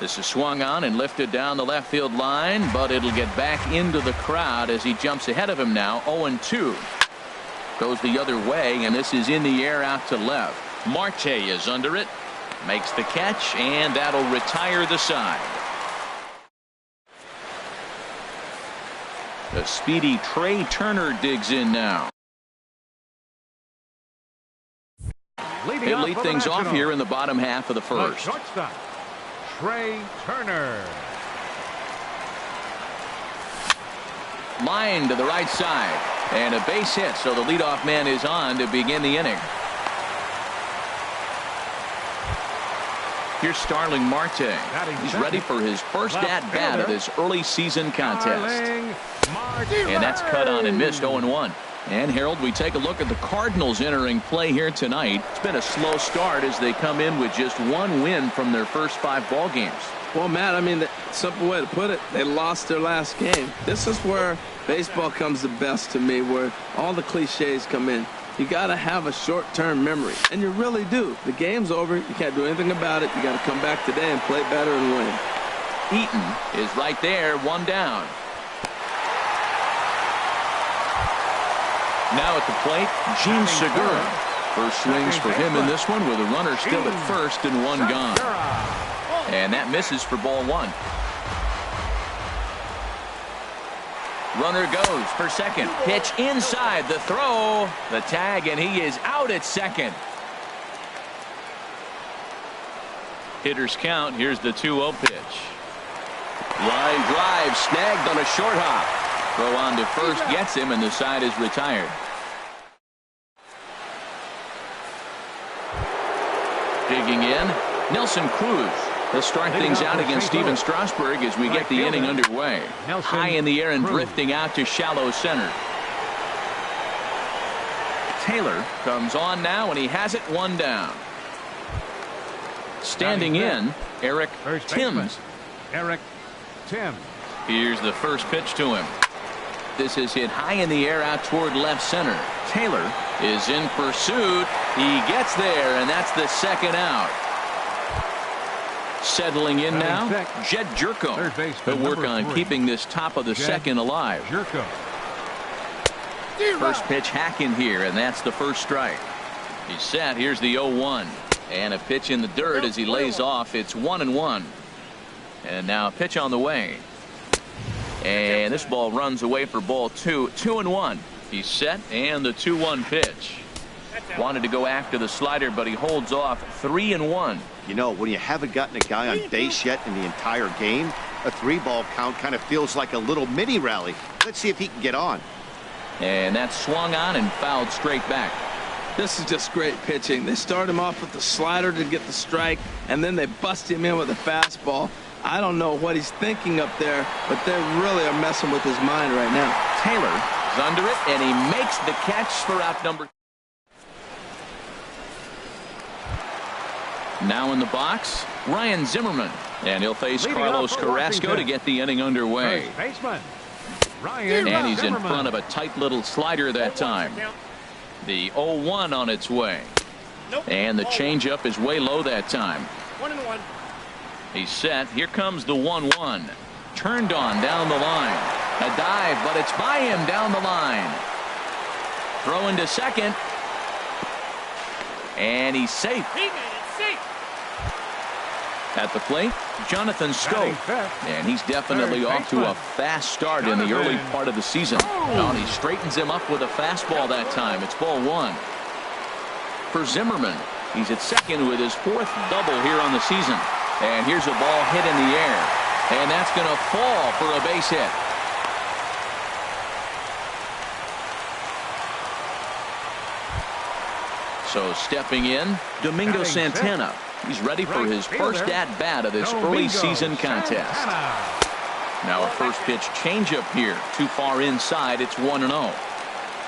This is swung on and lifted down the left field line, but it'll get back into the crowd as he jumps ahead of him now. 0-2. Goes the other way, and this is in the air out to left. Marte is under it, makes the catch, and that'll retire the side. The speedy Trey Turner digs in now. He'll lead things off here in the bottom half of the first. Shortstop, Trey Turner. Line to the right side, and a base hit, so the leadoff man is on to begin the inning. Here's Starling Marte. He's ready for his first at-bat of this early season contest. And that's cut on and missed, 0-1. And Harold, we take a look at the Cardinals entering play here tonight. It's been a slow start as they come in with just 1 win from their first 5 ball games. Well, Matt, I mean, the simple way to put it, they lost their last game. This is where baseball comes the best to me, where all the cliches come in. You got to have a short-term memory, and you really do. The game's over. You can't do anything about it. You got to come back today and play better and win. Eaton is right there, 1 down. Now at the plate, Gene Segura. First swings for him in this one with a runner still at first and 1 gone. And that misses for ball 1. Runner goes for second. Pitch inside, the throw, the tag, and he is out at second. Hitters count. Here's the 2-0 pitch. Line drive snagged on a short hop. Throw on to first gets him, and the side is retired. Digging in, Nelson Cruz. He'll start things out against Steven Strasburg as we get the inning underway. High in the air and drifting out to shallow center. Taylor comes on now, and he has it 1 down. Standing in, Eric Timms. Eric Timms. Here's the first pitch to him. This is hit high in the air out toward left center. Taylor is in pursuit. He gets there, and that's the second out. Settling in now, Jed Jerko. He'll work on keeping this top of the second alive. First pitch hacking here, and that's the first strike. He's set. Here's the 0-1. And a pitch in the dirt as he lays off. It's 1-1. And now a pitch on the way. And this ball runs away for ball 2. 2-1. He's set, and the 2-1 pitch. Wanted to go after the slider, but he holds off. 3-1. You know, when you haven't gotten a guy on base yet in the entire game, a 3-ball count kind of feels like a little mini rally. Let's see if he can get on. And that's swung on and fouled straight back. This is just great pitching. They start him off with the slider to get the strike, and then they bust him in with a fastball. I don't know what he's thinking up there, but they really are messing with his mind right now. Taylor is under it, and he makes the catch for out number. Now in the box, Ryan Zimmerman, and he'll face Leading Carlos off for Carrasco Washington. to get the inning underway. First baseman, Ryan And he's in Zimmerman. front of a tight little slider that time. The 0-1 on its way. And the changeup is way low that time. 1-1. He's set. Here comes the 1-1. Turned on down the line. A dive, but it's by him down the line. Throw into second. And he's safe. He made it safe. At the plate, Jonathan Batting Scope. fifth. And he's definitely Third off to a baseman. fast start in the early Jonathan. part of the season. Oh, and he straightens him up with a fastball that time. It's ball one. For Zimmerman, he's at second with his fourth double here on the season. And here's a ball hit in the air. And that's going to fall for a base hit. So stepping in, Domingo Batting Santana. He's ready for Right his fielder, first at-bat of this Domingo early season contest. Santana. Now a first pitch changeup here. Too far inside. It's 1-0.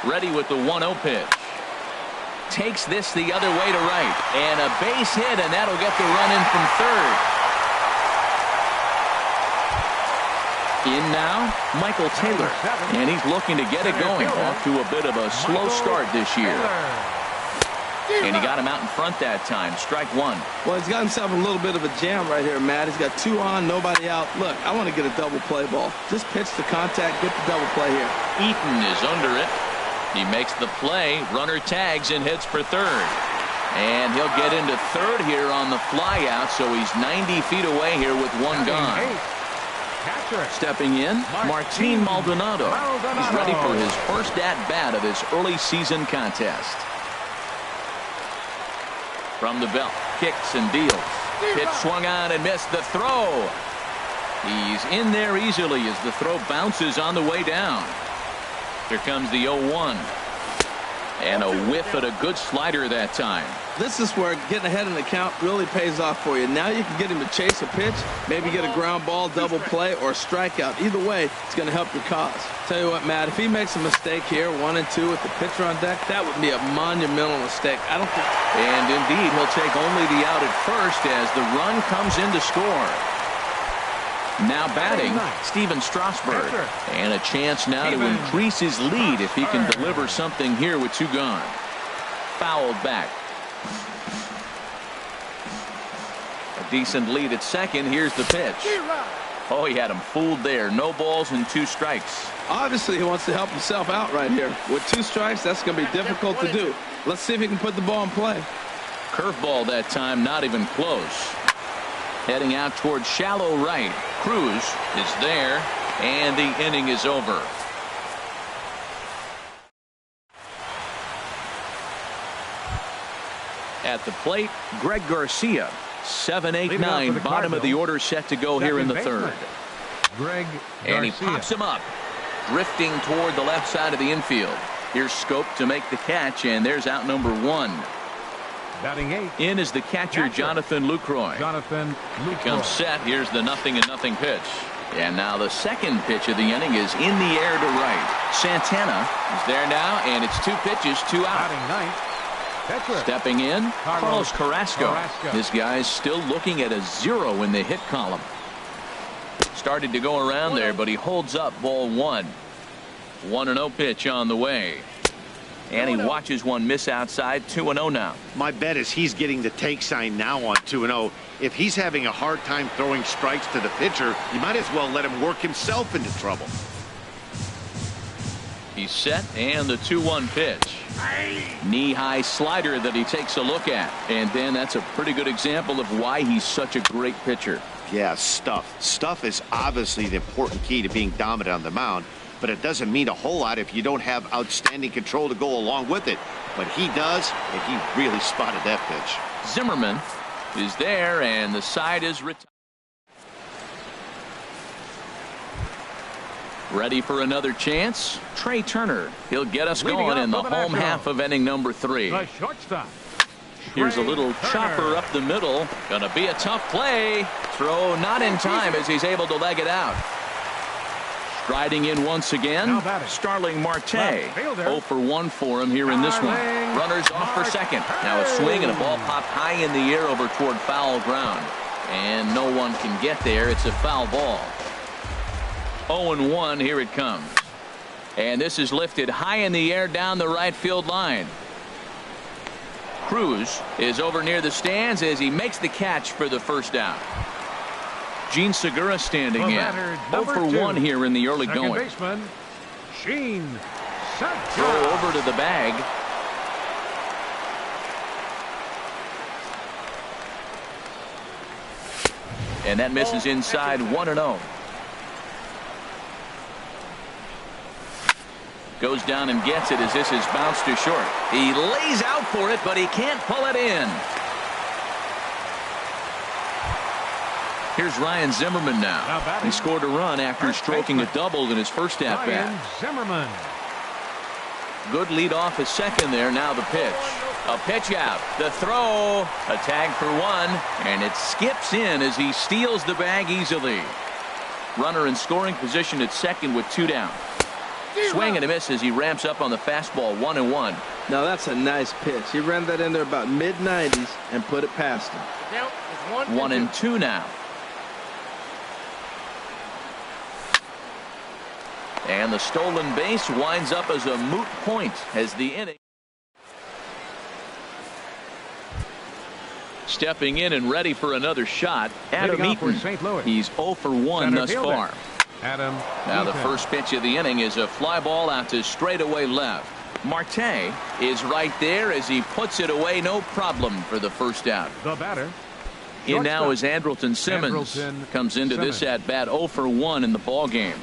Ready with the 1-0 pitch. Takes this the other way to right. And a base hit, and that'll get the run in from third. In now, Michael Taylor. And he's looking to get it going. Off to a bit of a slow start this year. And he got him out in front that time. Strike one. Well, he's got himself a little bit of a jam right here, Matt. He's got two on, nobody out. Look, I want to get a double play ball. Just pitch the contact, get the double play here. Eaton is under it. He makes the play. Runner tags and heads for third. And he'll get into third here on the fly out, so he's 90 feet away here with one gone. Catcher. Stepping in, Martin Maldonado. He's ready for his first at-bat of this early season contest. From the belt, kicks and deals. Pitch swung on and missed the throw. He's in there easily as the throw bounces on the way down. Here comes the 0-1. And a whiff at a good slider that time. This is where getting ahead in the count really pays off for you. Now you can get him to chase a pitch, maybe get a ground ball, double play, or a strikeout. Either way, it's going to help your cause. Tell you what, Matt, if he makes a mistake here, 1 and 2 with the pitcher on deck, that would be a monumental mistake. I don't think. And indeed, he'll take only the out at first as the run comes in to score. Now batting, Steven Strasburg. And a chance now to increase his lead if he can deliver something here with two gone. Fouled back. A decent lead at second. Here's the pitch. Oh, he had him fooled there. No balls and 2 strikes. Obviously, he wants to help himself out right here. With 2 strikes, that's going to be difficult to do. Let's see if he can put the ball in play. Curveball that time, not even close. Heading out towards shallow right. Cruz is there, and the inning is over. At the plate, Greg Garcia. 7, 8, 9, bottom of the order set to go here in the third. Greg And he Garcia. pops him up, drifting toward the left side of the infield. Here's Scope to make the catch, and there's out number 1. Batting 8. In is the catcher, Jonathan Lucroy. Jonathan Lucroy. Comes set. Here's the 0-0 pitch. And now the second pitch of the inning is in the air to right. Santana is there now, and it's 2 pitches, 2 out. Batting 9th. Catcher. Stepping in, Carlos Carrasco. Carrasco. This guy's still looking at a 0 in the hit column. Started to go around there, but he holds up ball 1. 1-0 pitch on the way. And he watches one miss outside. 2-0 now. My bet is he's getting the take sign now on 2-0. If he's having a hard time throwing strikes to the pitcher, you might as well let him work himself into trouble. He's set, and the 2-1 pitch. Knee-high slider that he takes a look at. And then that's a pretty good example of why he's such a great pitcher. Yeah, stuff. Stuff is obviously the important key to being dominant on the mound, but it doesn't mean a whole lot if you don't have outstanding control to go along with it. But he does, and he really spotted that pitch. Zimmerman is there, and the side is retired. Ready for another chance? Trey Turner. He'll get us Leading going off in the for the home Nationals. half of inning number 3. The shortstop. Here's a Trey little Turner. chopper up the middle. Gonna be a tough play. Throw not in time as he's able to leg it out. Striding in once again, Starling Marte. 0 for 1 for him here in this one. Runners off for second. Now a swing and a ball popped high in the air over toward foul ground. And no one can get there. It's a foul ball. 0-1, here it comes. And this is lifted high in the air down the right field line. Cruz is over near the stands as he makes the catch for the first down. Gene Segura standing in. 0 for 1 here in the early going. Baseman, Gene Segura. Throw over to the bag. And that misses inside 1-0. Goes down and gets it as this is bounced to short. He lays out for it, but he can't pull it in. Here's Ryan Zimmerman now. He scored a run after stroking a double in his first at-bat. Zimmerman. Good lead off a second there. Now the pitch. A pitch out. The throw. A tag for 1. And it skips in as he steals the bag easily. Runner in scoring position at second with 2 down. Swing and a miss as he ramps up on the fastball. 1-1. Now that's a nice pitch. He ran that in there about mid-90s and put it past him. 1-2 now. And the stolen base winds up as a moot point as the inning. Stepping in and ready for another shot, Adam Eaton. He's 0 for 1 thus far. Adam. Now the first pitch of the inning is a fly ball out to straightaway left. Marte is right there as he puts it away, no problem for the first out. The batter. In now is Andrelton Simmons. Comes into this at bat 0 for 1 in the ball game.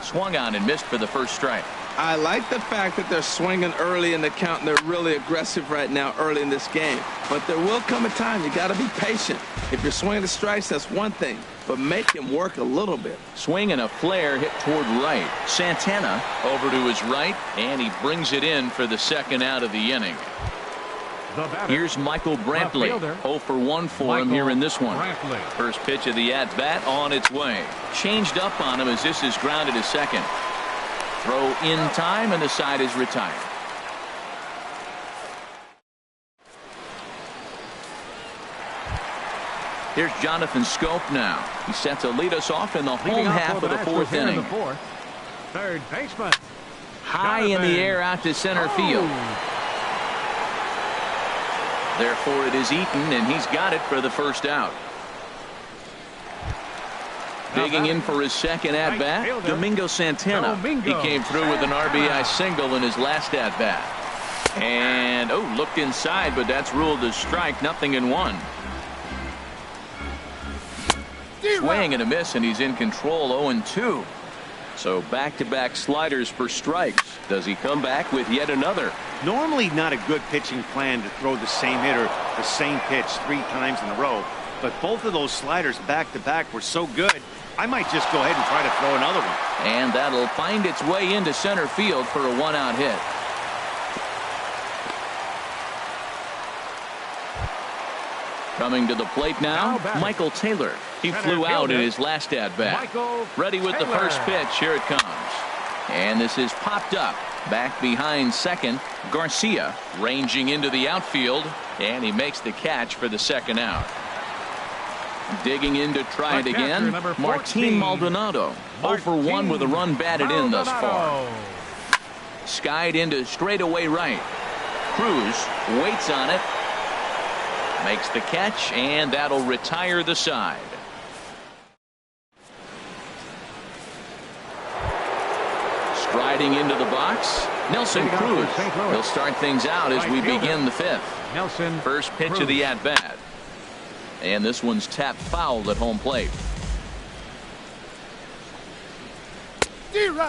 Swung on and missed for the first strike. I like the fact that they're swinging early in the count and they're really aggressive right now early in this game. But there will come a time you got to be patient. If you're swinging the strikes, that's one thing, but make him work a little bit. Swing and a flare hit toward right. Santana over to his right, and he brings it in for the second out of the inning. Here's Michael Brantley. 0 for 1 for him here in this one. First pitch of the at-bat on its way. Changed up on him as this is grounded to second. Throw in time, and the side is retired. Here's Jonathan Scope now. He's set to lead us off in the home half of the fourth inning. Third baseman. High in the air out to center field. Therefore, it is Eaton, and he's got it for the first out. Digging in for his second at-bat, Domingo Santana. He came through with an RBI single in his last at-bat. And, looked inside, but that's ruled a strike, 0-1. Swing and a miss, and he's in control, 0-2. So back-to-back sliders for strikes. Does he come back with yet another? Normally not a good pitching plan to throw the same hitter the same pitch 3 times in a row. But both of those sliders back-to-back were so good, I might just go ahead and try to throw another one. And that'll find its way into center field for a 1-out hit. Coming to the plate now, Michael Taylor. He flew out in his last at-bat. Ready with the first pitch. Here it comes. And this is popped up. Back behind second. Garcia ranging into the outfield. And he makes the catch for the second out. Digging in to try it again. Martin Maldonado. 0 for 1 with a run batted in thus far. Skied into straightaway right. Cruz waits on it. Makes the catch, and that'll retire the side. Striding into the box, Nelson Cruz. He'll start things out as we begin the fifth. First pitch of the at-bat. And this one's tapped foul at home plate.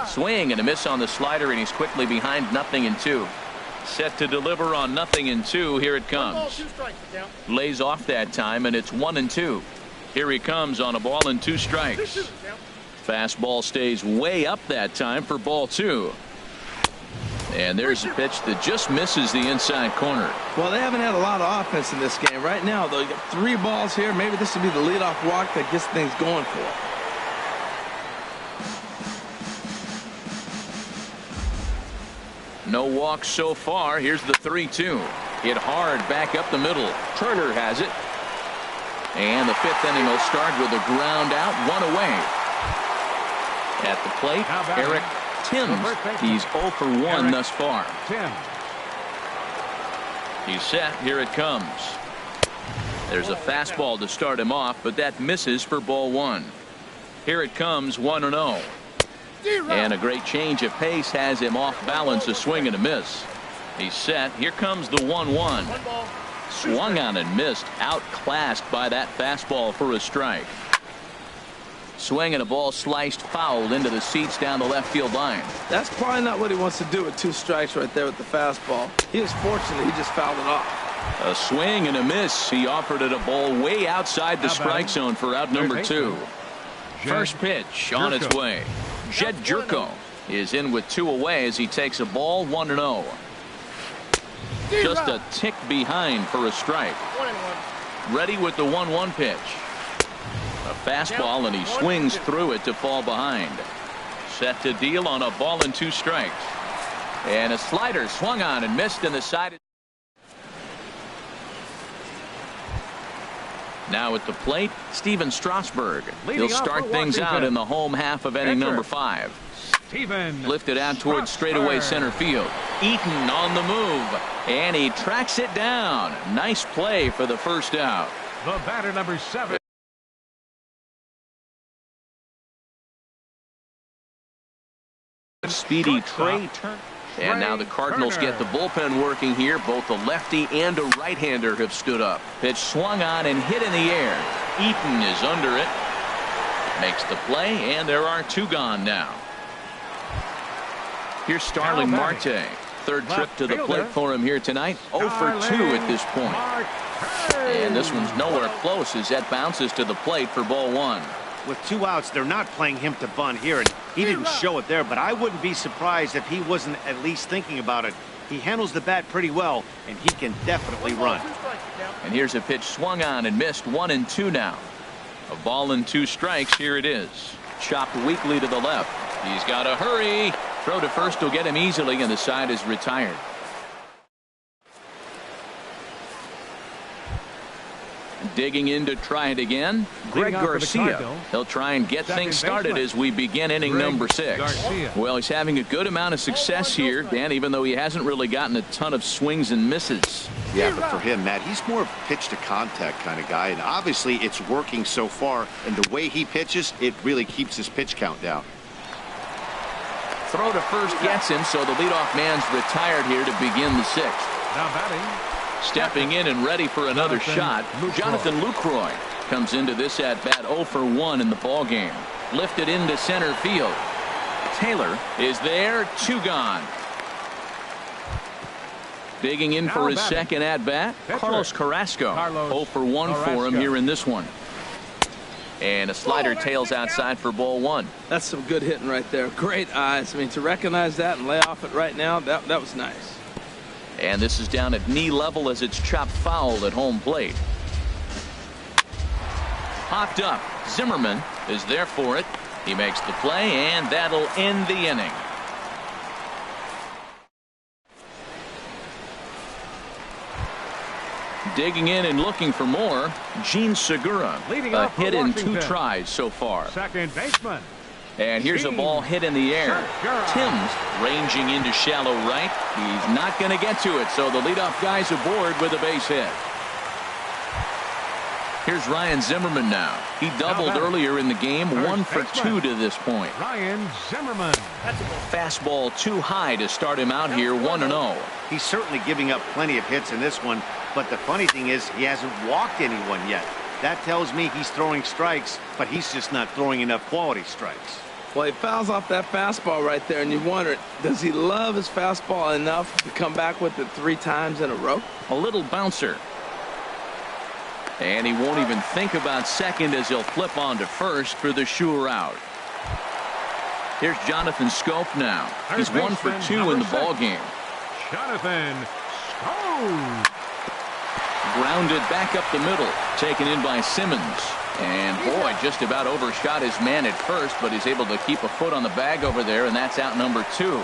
Swing and a miss on the slider, and he's quickly behind 0-2. Set to deliver on 0-2. Here it comes. Lays off that time, and it's 1-2. Here he comes on a ball and 2 strikes. Fastball stays way up that time for ball 2. And there's a pitch that just misses the inside corner. Well, they haven't had a lot of offense in this game. Right now, though, you got 3 balls here. Maybe this will be the leadoff walk that gets things going for them. No walks so far. Here's the 3-2. Hit hard back up the middle. Turner has it. And the 5th inning will start with a ground out, 1 away. At the plate, Eric Timms. He's 0 for 1 thus far. He's set. Here it comes. There's a fastball to start him off, but that misses for ball 1. Here it comes, 1-0. And a great change of pace has him off balance, a swing and a miss. He's set. Here comes the 1-1. Swung on and missed. Outclassed by that fastball for a strike. Swing and a ball sliced foul into the seats down the left field line. That's probably not what he wants to do with 2 strikes right there with the fastball. He was fortunate he just fouled it off. A swing and a miss. He offered it a ball way outside the strike zone for out number 2. First pitch on its way. Jed Jerko is in with 2 away as he takes a ball, 1-0. Just a tick behind for a strike. Ready with the 1-1 pitch. A fastball, and he swings through it to fall behind. Set to deal on a ball and 2 strikes. And a slider swung on and missed in the side. Now at the plate, Steven Strasburg. He'll start things out in the home half of inning number 5. Lifted out towards straightaway center field. Eaton on the move, and he tracks it down. Nice play for the first out. The batter, number 7. Speedy Trey Turner. And now the Cardinals get the bullpen working here. Both a lefty and a right-hander have stood up. Pitch swung on and hit in the air. Eaton is under it. Makes the play, and there are 2 gone now. Here's Starling Marte. Third trip to the plate for him here tonight. 0 for 2 at this point. And this one's nowhere close as that bounces to the plate for ball 1. With 2 outs, they're not playing him to bunt here, and he didn't show it there, but I wouldn't be surprised if he wasn't at least thinking about it. He handles the bat pretty well, and he can definitely run. And here's a pitch swung on and missed, 1-2 now. A ball and 2 strikes. Here it is. Chopped weakly to the left. He's got to hurry. Throw to first will get him easily, and the side is retired. Digging in to try it again, Greg Garcia. He'll try and get things started as we begin inning number 6. Well, he's having a good amount of success here, Dan, even though he hasn't really gotten a ton of swings and misses. Yeah, but for him, Matt, he's more of a pitch to contact kind of guy, and obviously it's working so far, and the way he pitches, it really keeps his pitch count down. Throw to first gets him, so the leadoff man's retired here to begin the 6th. Now batting. Stepping in and ready for another shot, Jonathan Lucroy comes into this at-bat 0 for 1 in the ballgame. Lifted into center field. Taylor is there, 2 gone. Digging in for his second at-bat, Carlos Carrasco. 0 for 1 for him here in this one. And a slider tails outside for ball 1. That's some good hitting right there. Great eyes. I mean, to recognize that and lay off it right now, that was nice. And this is down at knee level as it's chopped foul at home plate. Popped up. Zimmerman is there for it. He makes the play, and that'll end the inning. Digging in and looking for more, Gene Segura. A hit in 2 tries so far. Second baseman. And here's a ball hit in the air. Timms ranging into shallow right. He's not going to get to it, so the leadoff guy's aboard with a base hit. Here's Ryan Zimmerman now. He doubled earlier in the game, 1 for 2 to this point. Ryan Zimmerman. Fastball too high to start him out here, 1-0. He's certainly giving up plenty of hits in this one, but the funny thing is he hasn't walked anyone yet. That tells me he's throwing strikes, but he's just not throwing enough quality strikes. Well, he fouls off that fastball right there, and you wonder, does he love his fastball enough to come back with it 3 times in a row? A little bouncer. And he won't even think about second as he'll flip on to first for the sure out. Here's Jonathan Scope now. He's 1 for 2 in the ball game. Jonathan Scope. Grounded back up the middle. Taken in by Simmons. And boy, just about overshot his man at first, but he's able to keep a foot on the bag over there, and that's out number 2.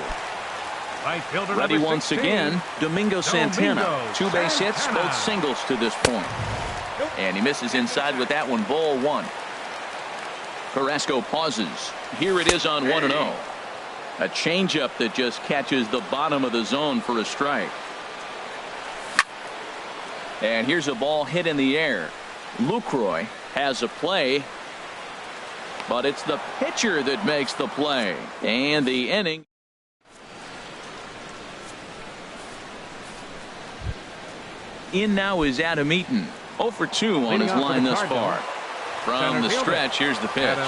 Right fielder Ready number once 16, again, Domingo Santana. 2 base hits, Santana. both singles to this point. And he misses inside with that one, ball 1. Carrasco pauses. Here it is on 1-0. A changeup that just catches the bottom of the zone for a strike. And here's a ball hit in the air. Lucroy has a play, but it's the pitcher that makes the play. And the inning. In now is Adam Eaton. 0 for 2 on his line thus far. From the stretch, here's the pitch.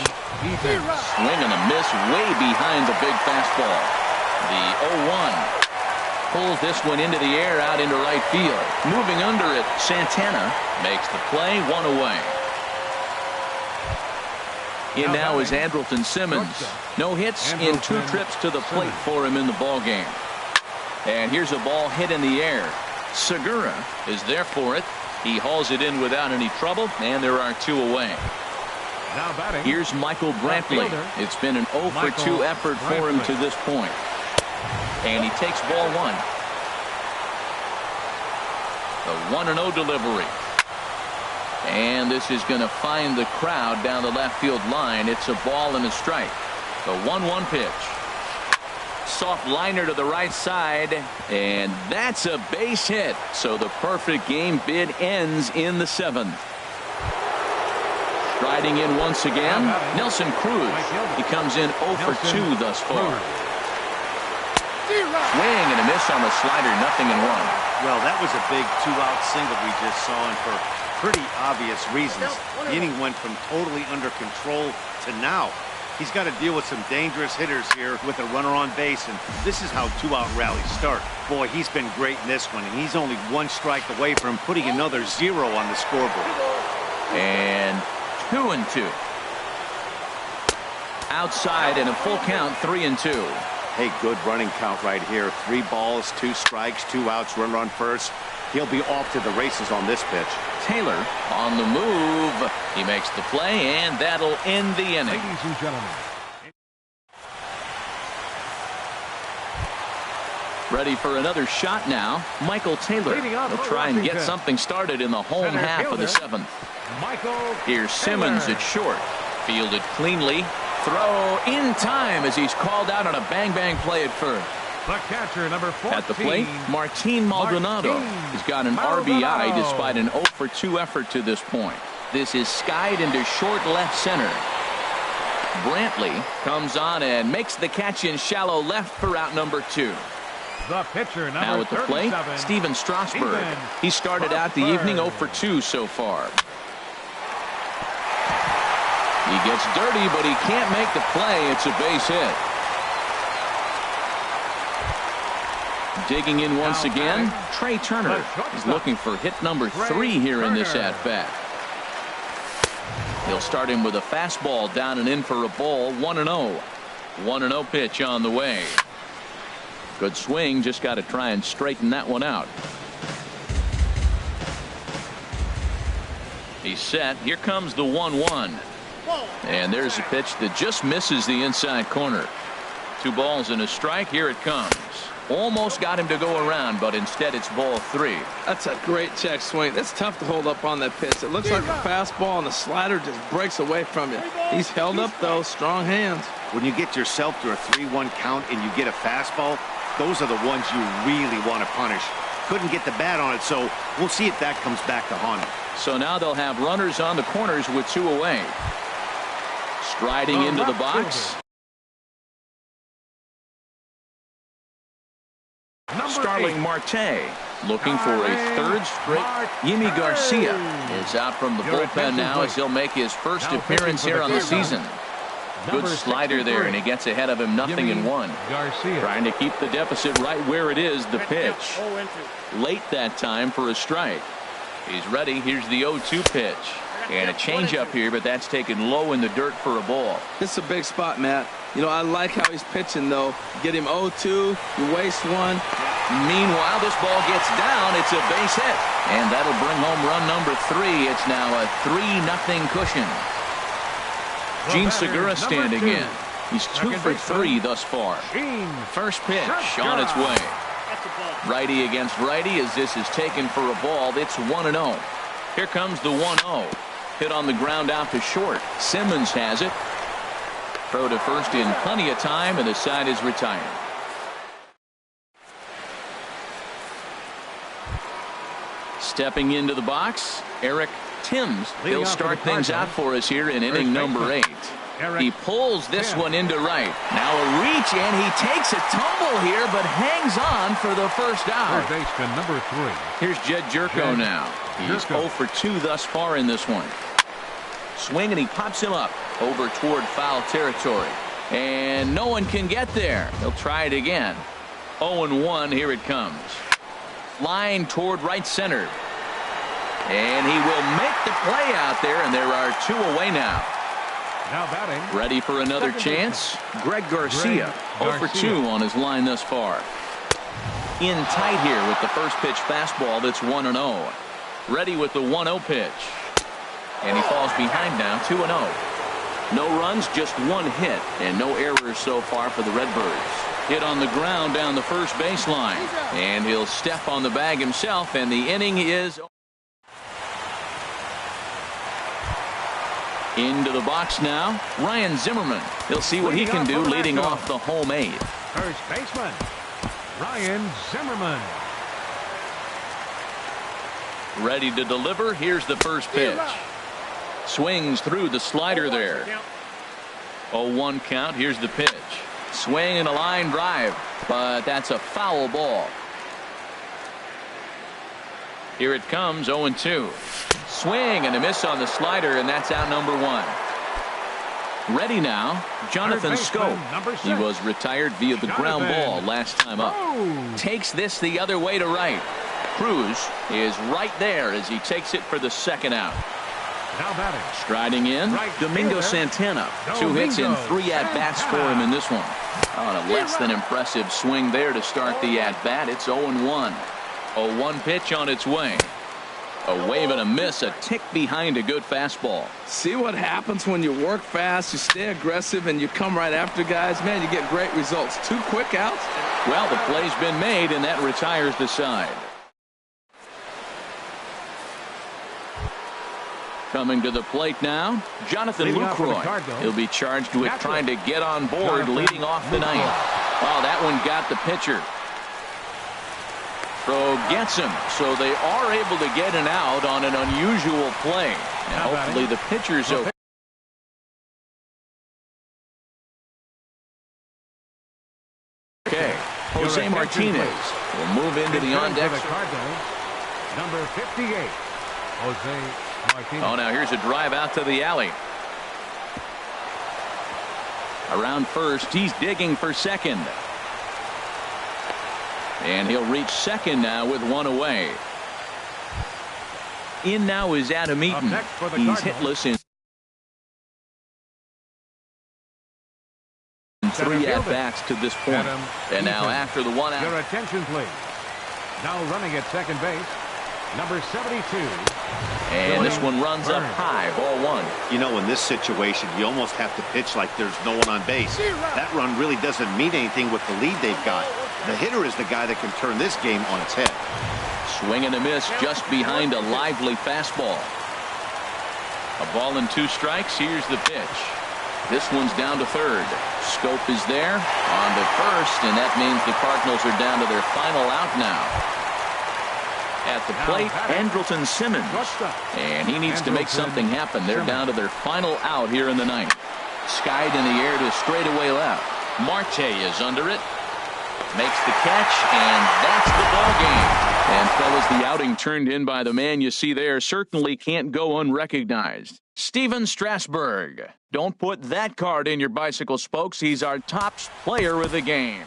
Swing and a miss way behind the big fastball. The 0-1. Pulls this one into the air out into right field. Moving under it, Santana makes the play, 1 away. In now is Andrelton Simmons. No hits in 2 trips to the plate for him in the ball game. And here's a ball hit in the air. Segura is there for it. He hauls it in without any trouble, and there are 2 away. Now batting. Here's Michael Brantley. It's been an 0 for 2 effort for him to this point. And he takes ball 1. The 1-0 delivery. And this is going to find the crowd down the left field line. It's a ball and a strike. The 1-1 pitch. Soft liner to the right side, and that's a base hit. So the perfect game bid ends in the 7th. Striding in once again, Nelson Cruz. He comes in 0 for 2 thus far. Swing and a miss on the slider, 0-1. Well, that was a big 2-out single we just saw, and for pretty obvious reasons. The inning went from totally under control to now. He's got to deal with some dangerous hitters here with a runner on base, and this is how 2-out rallies start. Boy, he's been great in this one, and he's only 1 strike away from putting another 0 on the scoreboard. And 2-2. Outside and a full count, 3-2. Hey, good running count right here. 3 balls, 2 strikes, 2 outs, runner on first. He'll be off to the races on this pitch. Taylor on the move. He makes the play, and that'll end the inning. Ladies and gentlemen. Ready for another shot now. Michael Taylor will try and get something started in the home half of the 7th. Here's Simmons at short. Fielded cleanly. Throw in time as he's called out on a bang-bang play at first. The catcher, number 14. At the plate, Martin Maldonado has got an RBI despite an 0 for 2 effort to this point. This is skied into short left center. Brantley comes on and makes the catch in shallow left for out number 2. The pitcher, number now at the plate, Steven Strasburg. He started out the evening 0 for 2 so far. He gets dirty, but he can't make the play. It's a base hit. Digging in once again, Trey Turner is looking for hit number 3 here in this at-bat. He'll start him with a fastball down and in for a ball, 1-0. 1-0 pitch on the way. Good swing, just got to try and straighten that one out. He's set. Here comes the 1-1. And there's a pitch that just misses the inside corner. 2 balls and a strike. Here it comes. Almost got him to go around, but instead it's ball 3. That's a great check swing. That's tough to hold up on that pitch. It looks like a fastball, and the slider just breaks away from you. He's held up, though. Strong hands. When you get yourself to a 3-1 count and you get a fastball, those are the ones you really want to punish. Couldn't get the bat on it, so we'll see if that comes back to haunt him. So now they'll have runners on the corners with 2 away. Striding into the box. Starling Marte looking for a 3rd straight. Yimi Garcia is out from the bullpen now as he'll make his first appearance here on the season. Good slider there, and he gets ahead of him, 0-1. Trying to keep the deficit right where it is, the pitch. Late that time for a strike. He's ready. Here's the 0-2 pitch. And a changeup here, but that's taken low in the dirt for a ball. This is a big spot, Matt. You know, I like how he's pitching, though. Get him 0-2, you waste one. Meanwhile, this ball gets down. It's a base hit. And that'll bring home run number 3. It's now a 3-0 cushion. Gene Segura standing in. He's 2 for 3 thus far. First pitch on its way. Righty against righty as this is taken for a ball. It's 1-0. Here comes the 1-0. Hit on the ground out to short. Simmons has it. Throw to first in plenty of time, and the side is retired. Stepping into the box, Eric Timms. He'll start things out for us here in inning number 8. He pulls this one into right. Now a reach, and he takes a tumble here, but hangs on for the first out. Third baseman number 3. Here's Jed Jerko now. He's 0 for 2 thus far in this one. Swing, and he pops him up over toward foul territory. And no one can get there. He'll try it again. 0-1, here it comes. Line toward right center. And he will make the play out there, and there are 2 away now. Now batting. Ready for another chance? Greg Garcia. 0 for 2 on his line thus far. In tight here with the first pitch fastball that's 1-0. Ready with the 1-0 pitch. And he falls behind now, 2-0. No runs, just 1 hit, and no errors so far for the Redbirds. Hit on the ground down the first baseline. And he'll step on the bag himself, and the inning is into the box now. Ryan Zimmerman. He'll see what he can do leading off the home 8th. First baseman, Ryan Zimmerman. Ready to deliver. Here's the first pitch. Swings through the slider there. 0-1 count. Here's the pitch. Swing and a line drive, but that's a foul ball. Here it comes, 0-2. Swing and a miss on the slider, and that's out number 1. Ready now, Jonathan Scope. He was retired via the ground ball last time up. Takes this the other way to right. Cruz is right there as he takes it for the second out. Now batting. Striding in, Domingo Santana. 2 hits and 3 at-bats for him in this one. On a less than impressive swing there to start the at-bat. It's 0-1. 0-1 pitch on its way. A wave and a miss, a tick behind a good fastball. See what happens when you work fast, you stay aggressive, and you come right after guys. Man, you get great results. 2 quick outs. Well, the play's been made, and that retires the side. Coming to the plate now, Jonathan Lucroy. He'll be charged with trying to get on board leading off the ninth. Oh, that one got the pitcher. Throw gets him, so they are able to get an out on an unusual play. And hopefully the pitcher's okay. Okay, Jose Martinez will move into the on-deck. Number 58, Jose Martinez. Oh, now here's a drive out to the alley. Around first, he's digging for second. And he'll reach second now with 1 away. In now is Adam Eaton. He's hitless in 3 at-bats to this point. And now after the 1 out. Your attention, please. Now running at second base, number 72. And this one runs up high, ball 1. You know, in this situation, you almost have to pitch like there's no one on base. That run really doesn't mean anything with the lead they've got. The hitter is the guy that can turn this game on its head. Swing and a miss just behind a lively fastball. A ball and 2 strikes. Here's the pitch. This one's down to third. Scope is there on to first, and that means the Cardinals are down to their final out now. At the plate, Andrelton Simmons. And he needs to make something happen. They're down to their final out here in the 9th. Skied in the air to straightaway left. Marte is under it. Makes the catch, and that's the ball game. And fellas, the outing turned in by the man you see there certainly can't go unrecognized. Steven Strasburg. Don't put that card in your bicycle spokes. He's our top player of the game.